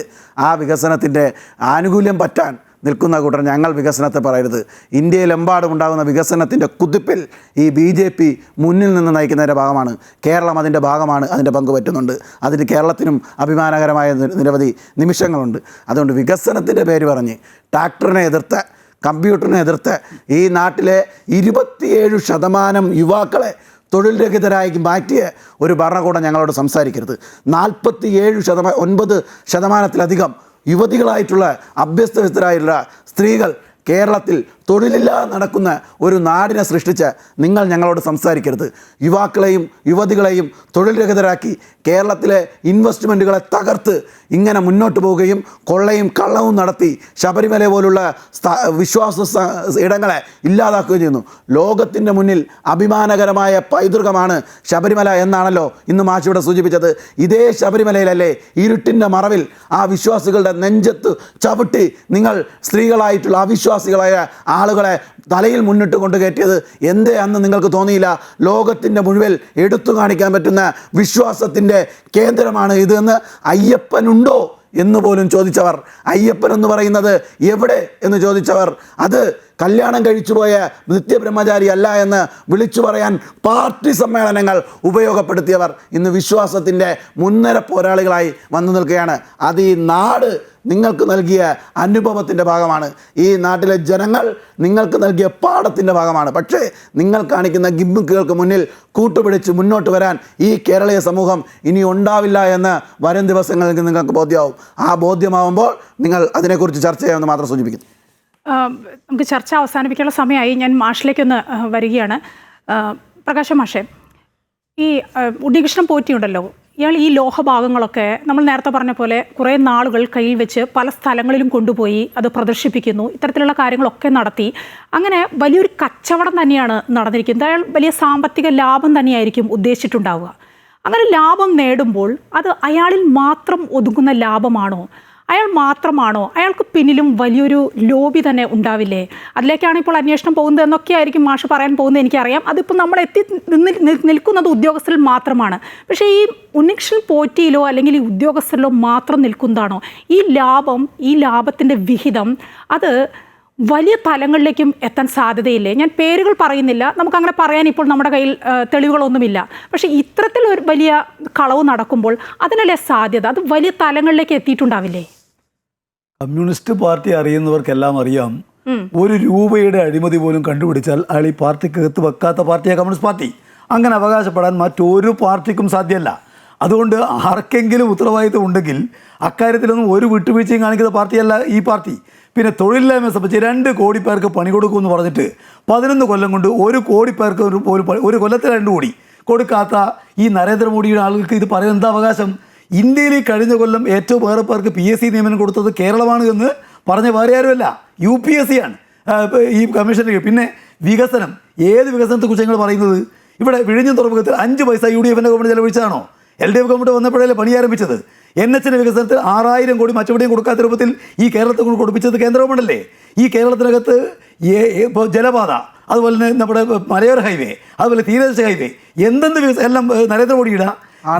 ആ വികസനത്തിൻ്റെ ആനുകൂല്യം പറ്റാൻ നിൽക്കുന്ന കൂട്ടർ ഞങ്ങൾ വികസനത്തെ പറയരുത്. ഇന്ത്യയിലെമ്പാടും ഉണ്ടാകുന്ന വികസനത്തിൻ്റെ കുതിപ്പിൽ ഈ BJP മുന്നിൽ നിന്ന് നയിക്കുന്നതിൻ്റെ ഭാഗമാണ്. കേരളം അതിൻ്റെ ഭാഗമാണ്, അതിൻ്റെ പങ്ക് പറ്റുന്നുണ്ട്. അതിന് കേരളത്തിനും അഭിമാനകരമായ നിരവധി നിമിഷങ്ങളുണ്ട്. അതുകൊണ്ട് വികസനത്തിൻ്റെ പേര് പറഞ്ഞ് ട്രാക്ടറിനെ എതിർത്ത്, കമ്പ്യൂട്ടറിനെ എതിർത്ത് ഈ നാട്ടിലെ 27% യുവാക്കളെ തൊഴിൽ രഹിതരായി മാറ്റിയ ഒരു ഭരണകൂടം ഞങ്ങളോട് സംസാരിക്കരുത്. 9% യുവതികളായിട്ടുള്ള അഭ്യസ്തവിദ്യരായിട്ടുള്ള സ്ത്രീകൾ കേരളത്തിൽ തൊഴിലില്ലാതെ നടക്കുന്ന ഒരു നാടിനെ സൃഷ്ടിച്ച് നിങ്ങൾ ഞങ്ങളോട് സംസാരിക്കരുത്. യുവാക്കളെയും യുവതികളെയും തൊഴിൽ രഹിതരാക്കി കേരളത്തിലെ ഇൻവെസ്റ്റ്മെൻറ്റുകളെ തകർത്ത് ഇങ്ങനെ മുന്നോട്ട് പോവുകയും കൊള്ളയും കള്ളവും നടത്തി ശബരിമല പോലുള്ള വിശ്വാസ ഇടങ്ങളെ ഇല്ലാതാക്കുകയും ചെയ്യുന്നു. ലോകത്തിൻ്റെ മുന്നിൽ അഭിമാനകരമായ പൈതൃകമാണ് ശബരിമല എന്നാണല്ലോ ഇന്ന് മാഷിവിടെ സൂചിപ്പിച്ചത്. ഇതേ ശബരിമലയിലല്ലേ ഇരുട്ടിൻ്റെ മറവിൽ ആ വിശ്വാസികളുടെ നെഞ്ചത്ത് ചവിട്ടി നിങ്ങൾ സ്ത്രീകളായിട്ടുള്ള അവിശ്വാസികളായ ആളുകളെ തലയിൽ മുന്നിട്ട് കൊണ്ട് കയറ്റിയത്? എന്തേ അന്ന് നിങ്ങൾക്ക് തോന്നിയില്ല? ലോകത്തിൻ്റെ മുഴുവൻ എടുത്തു കാണിക്കാൻ പറ്റുന്ന വിശ്വാസത്തിൻ്റെ കേന്ദ്രമാണ് ഇതെന്ന് അയ്യപ്പനുണ്ടോ എന്ന് പോലും ചോദിച്ചവർ, അയ്യപ്പൻ എന്ന് പറയുന്നത് എവിടെ എന്ന് ചോദിച്ചവർ, അത് കല്യാണം കഴിച്ചുപോയ നിത്യബ്രഹ്മചാരി അല്ല എന്ന് വിളിച്ചു പറയാൻ പാർട്ടി സമ്മേളനങ്ങൾ ഉപയോഗപ്പെടുത്തിയവർ ഇന്ന് വിശ്വാസത്തിൻ്റെ മുൻനിര പോരാളികളായി വന്നു നിൽക്കുകയാണ്. അത് ഈ നാട് നിങ്ങൾക്ക് നൽകിയ അനുഭവത്തിൻ്റെ ഭാഗമാണ്. ഈ നാട്ടിലെ ജനങ്ങൾ നിങ്ങൾക്ക് നൽകിയ പാഠത്തിൻ്റെ ഭാഗമാണ്. പക്ഷേ നിങ്ങൾ കാണിക്കുന്ന ഗിമ്മിക്കുകൾക്ക് മുന്നിൽ കൂട്ടുപിടിച്ച് മുന്നോട്ട് വരാൻ ഈ കേരളീയ സമൂഹം ഇനി ഉണ്ടാവില്ല എന്ന് വരും ദിവസങ്ങളിൽ നിങ്ങൾക്ക് ബോധ്യമാവും. ആ ബോധ്യമാവുമ്പോൾ നിങ്ങൾ അതിനെക്കുറിച്ച് ചർച്ച ചെയ്യാമെന്ന് മാത്രം സൂചിപ്പിക്കുന്നു. നമുക്ക് ചർച്ച അവസാനിപ്പിക്കാനുള്ള സമയമായി. ഞാൻ മാഷിലേക്കൊന്ന് വരികയാണ്. പ്രകാശ മാഷേ, ഈ ഉണ്ണികൃഷ്ണൻ പോറ്റിയുണ്ടല്ലോ, ഇയാൾ ഈ ലോഹഭാഗങ്ങളൊക്കെ നമ്മൾ നേരത്തെ പറഞ്ഞ പോലെ കുറേ നാളുകൾ കയ്യിൽ വെച്ച് പല സ്ഥലങ്ങളിലും കൊണ്ടുപോയി അത് പ്രദർശിപ്പിക്കുന്നു. ഇത്തരത്തിലുള്ള കാര്യങ്ങളൊക്കെ നടത്തി അങ്ങനെ വലിയൊരു കച്ചവടം തന്നെയാണ് നടന്നിരിക്കുന്നത്. അയാൾ വലിയ സാമ്പത്തിക ലാഭം തന്നെയായിരിക്കും ഉദ്ദേശിച്ചിട്ടുണ്ടാവുക. അങ്ങനെ ലാഭം നേടുമ്പോൾ അത് അയാളിൽ മാത്രം ഒതുങ്ങുന്ന ലാഭമാണോ? അയാൾ മാത്രമാണോ? അയാൾക്ക് പിന്നിലും വലിയൊരു ലോബി തന്നെ ഉണ്ടാവില്ലേ? അതിലേക്കാണ് ഇപ്പോൾ അന്വേഷണം പോകുന്നത് എന്നൊക്കെ ആയിരിക്കും മാഷ് പറയാൻ പോകുന്നത്, എനിക്കറിയാം. അതിപ്പോൾ നമ്മൾ നിൽക്കുന്നത് ഉദ്യോഗസ്ഥരിൽ മാത്രമാണ്. പക്ഷേ ഈ ഉണ്ണികൃഷ്ണൻ പോറ്റിയിലോ അല്ലെങ്കിൽ ഈ ഉദ്യോഗസ്ഥരിലോ മാത്രം നിൽക്കുന്നതാണോ ഈ ലാഭത്തിൻ്റെ വിഹിതം? അത് വലിയ തലങ്ങളിലേക്കും എത്താൻ സാധ്യതയില്ലേ? ഞാൻ പേരുകൾ പറയുന്നില്ല, നമുക്കങ്ങനെ പറയാൻ ഇപ്പോൾ നമ്മുടെ കയ്യിൽ തെളിവുകളൊന്നുമില്ല. പക്ഷേ ഇത്തരത്തിലൊരു വലിയ കളവ് നടക്കുമ്പോൾ അതിനല്ലേ സാധ്യത? അത് വലിയ തലങ്ങളിലേക്ക് എത്തിയിട്ടുണ്ടാവില്ലേ? കമ്മ്യൂണിസ്റ്റ് പാർട്ടി അറിയുന്നവർക്കെല്ലാം അറിയാം, ഒരു രൂപയുടെ അഴിമതി പോലും കണ്ടുപിടിച്ചാൽ അയാൾ ഈ പാർട്ടിക്കകത്ത് വെക്കാത്ത പാർട്ടിയാണ് കമ്മ്യൂണിസ്റ്റ് പാർട്ടി. അങ്ങനെ അവകാശപ്പെടാൻ മറ്റൊരു പാർട്ടിക്കും സാധ്യമല്ല. അതുകൊണ്ട് ആർക്കെങ്കിലും ഉത്തരവാദിത്വം ഉണ്ടെങ്കിൽ അക്കാര്യത്തിലൊന്നും ഒരു വിട്ടുവീഴ്ചയും കാണിക്കുന്ന പാർട്ടിയല്ല ഈ പാർട്ടി. പിന്നെ തൊഴിലില്ലായ്മയെ സംബന്ധിച്ച് 2 കോടി പേർക്ക് പണി കൊടുക്കുമെന്ന് പറഞ്ഞിട്ട് 11 കൊല്ലം കൊണ്ട് 1 കോടി പേർക്ക് ഒരു കൊല്ലത്തിൽ 2 കോടി കൊടുക്കാത്ത ഈ നരേന്ദ്രമോദിയുടെ ആളുകൾക്ക് ഇത് പറയാൻ എന്താ അവകാശം? ഇന്ത്യയിൽ കഴിഞ്ഞ കൊല്ലം ഏറ്റവും ഏറെ പേർക്ക് PSC നിയമനം കൊടുത്തത് കേരളമാണ് എന്ന് പറഞ്ഞ വേറെ ആരുമല്ല, UPSC ആണ് ഈ കമ്മീഷൻ്റെ. പിന്നെ വികസനം, ഏത് വികസനത്തെക്കുറിച്ച് ഞങ്ങൾ പറയുന്നത്? ഇവിടെ വിഴിഞ്ഞം തുറമുഖത്തിൽ 5 പൈസ UDFൻ്റെ ഗവൺമെൻറ് ചെലവഴിച്ചതാണോ? LDF ഗവൺമെൻറ്റ് വന്നപ്പോഴല്ലേ പണി ആരംഭിച്ചത്? NHന്റെ വികസനത്തിൽ 6000 കോടി മറ്റെവിടെയും കൊടുക്കാത്ത രൂപത്തിൽ ഈ കേരളത്തെ കൊണ്ട് കൊടുപ്പിച്ചത് കേന്ദ്ര ഗവൺമെൻറ്റല്ലേ? ഈ കേരളത്തിനകത്ത് ഇപ്പോൾ ജലപാത, അതുപോലെ തന്നെ നമ്മുടെ മലയോര ഹൈവേ, അതുപോലെ തീരദേശ ഹൈവേ, എന്തെന്ത് എല്ലാം നരേന്ദ്രമോദിയുടെ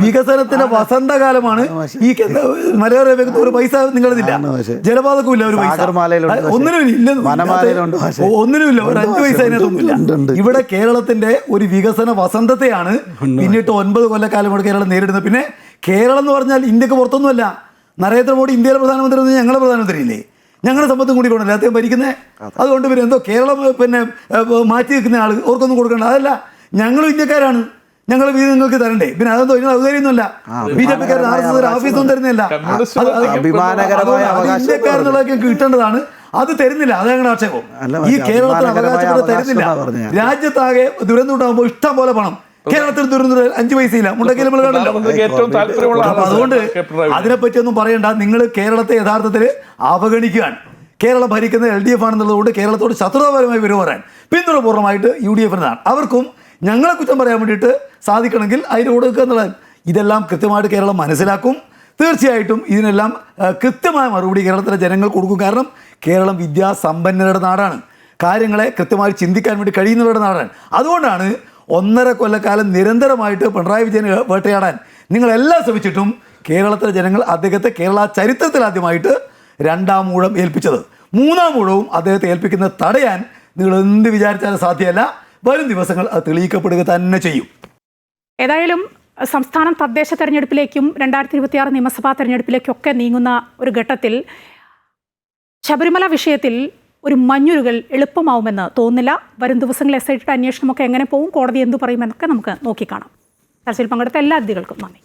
വികസനത്തിന്റെ വസന്തകാലമാണ്. ഈ മലയോര ഹൈവേക്ക് ഒരു പൈസ നിങ്ങളില്ല, ജലപാതക്കും ഇല്ല ഒരു പൈസ, ഒന്നിനുമില്ല ഒരു 5 പൈസ അതിനകത്തൊന്നുമില്ല. ഇവിടെ കേരളത്തിന്റെ ഒരു വികസന വസന്തത്തെയാണ് പിന്നിട്ട് 9 കൊല്ലക്കാലമാണ് കേരളം നേരിടുന്നത്. പിന്നെ കേരളം എന്ന് പറഞ്ഞാൽ ഇന്ത്യക്ക് പുറത്തൊന്നുമല്ല. നരേന്ദ്രമോദി ഇന്ത്യയിലെ പ്രധാനമന്ത്രി ഒന്നും ഞങ്ങളുടെ പ്രധാനമന്ത്രിയില്ലേ? ഞങ്ങളുടെ സമ്പത്തും കൂടി കൊണ്ടല്ലേ അദ്ദേഹം ഭരിക്കുന്നത്. അതുകൊണ്ട് പിന്നെ എന്തോ കേരളം പിന്നെ മാറ്റി നിൽക്കുന്ന ആൾ ഓർക്കൊന്നും കൊടുക്കേണ്ട, അതല്ല, ഞങ്ങളും ഇന്ത്യക്കാരാണ്, ഞങ്ങൾ വീട് നിങ്ങൾക്ക് തരണ്ടേ? പിന്നെ അതെന്തോ ഇതിന് ഔദാര്യമൊന്നുമല്ല. BJPക്കാരൻ RSS ഓഫീസൊന്നും തരുന്നില്ല. ഇന്ത്യക്കാരെന്നുള്ളതൊക്കെ കിട്ടേണ്ടതാണ്, അത് തരുന്നില്ല. അത് ഞങ്ങളുടെ ആക്ഷേപം. ഈ കേരളത്തിന് അവകാശപ്പെട്ട് തരുന്നില്ല. രാജ്യത്താകെ ദുരന്തം ഉണ്ടാകുമ്പോൾ ഇഷ്ടം പോലെ പണം, കേരളത്തിൽ ദുരന്തം 5 പൈസയില്ല മുണ്ടെങ്കിൽ നമ്മൾ കണ്ടല്ലോ. അതുകൊണ്ട് അതിനെപ്പറ്റിയൊന്നും പറയണ്ട. നിങ്ങൾ കേരളത്തെ യഥാർത്ഥത്തിൽ അവഗണിക്കുകയാണ്. കേരളം ഭരിക്കുന്ന LDF ആണെന്നുള്ളതുകൊണ്ട് കേരളത്തോട് ശത്രുതാപരമായി പെരുമാറാൻ പിന്തുണ പൂർണ്ണമായിട്ട് UDFനാണ്. അവർക്കും ഞങ്ങളെ കുറ്റം പറയാൻ വേണ്ടിയിട്ട് സാധിക്കണമെങ്കിൽ അതിന് കൊടുക്കുക എന്നുള്ളത്. ഇതെല്ലാം കൃത്യമായിട്ട് കേരളം മനസ്സിലാക്കും. തീർച്ചയായിട്ടും ഇതിനെല്ലാം കൃത്യമായ മറുപടി കേരളത്തിലെ ജനങ്ങൾ കൊടുക്കും. കാരണം കേരളം വിദ്യാസമ്പന്നരുടെ നാടാണ്, കാര്യങ്ങളെ കൃത്യമായി ചിന്തിക്കാൻ വേണ്ടി കഴിയുന്നവരുടെ നാടാണ്. അതുകൊണ്ടാണ് 1.5 കൊല്ലക്കാലം നിരന്തരമായിട്ട് പിണറായി വിജയനെ വേട്ടയാടാൻ നിങ്ങളെല്ലാം ശ്രമിച്ചിട്ടും കേരളത്തിലെ ജനങ്ങൾ അദ്ദേഹത്തെ കേരള ചരിത്രത്തിൽ ആദ്യമായിട്ട് 2ാം ഊഴം ഏൽപ്പിച്ചത്. 3ാം ഊഴവും അദ്ദേഹത്തെ ഏൽപ്പിക്കുന്നത് തടയാൻ നിങ്ങൾ എന്ത് വിചാരിച്ചാലും സാധ്യമല്ല. വരും ദിവസങ്ങൾ അത് തെളിയിക്കപ്പെടുക തന്നെ ചെയ്യും. ഏതായാലും സംസ്ഥാനം തദ്ദേശ തെരഞ്ഞെടുപ്പിലേക്കും 2026 നിയമസഭാ തെരഞ്ഞെടുപ്പിലേക്കൊക്കെ നീങ്ങുന്ന ഒരു ഘട്ടത്തിൽ ശബരിമല വിഷയത്തിൽ ഒരു മഞ്ഞുരുകൾ എളുപ്പമാവുമെന്ന് തോന്നുന്നില്ല. വരും ദിവസങ്ങളിൽ SIT അന്വേഷണമൊക്കെ എങ്ങനെ പോകും, കോടതി എന്തു പറയുമെന്നൊക്കെ നമുക്ക് നോക്കിക്കാണാം. ചർച്ചയിൽ പങ്കെടുത്ത എല്ലാ അതിഥികൾക്കും നന്ദി.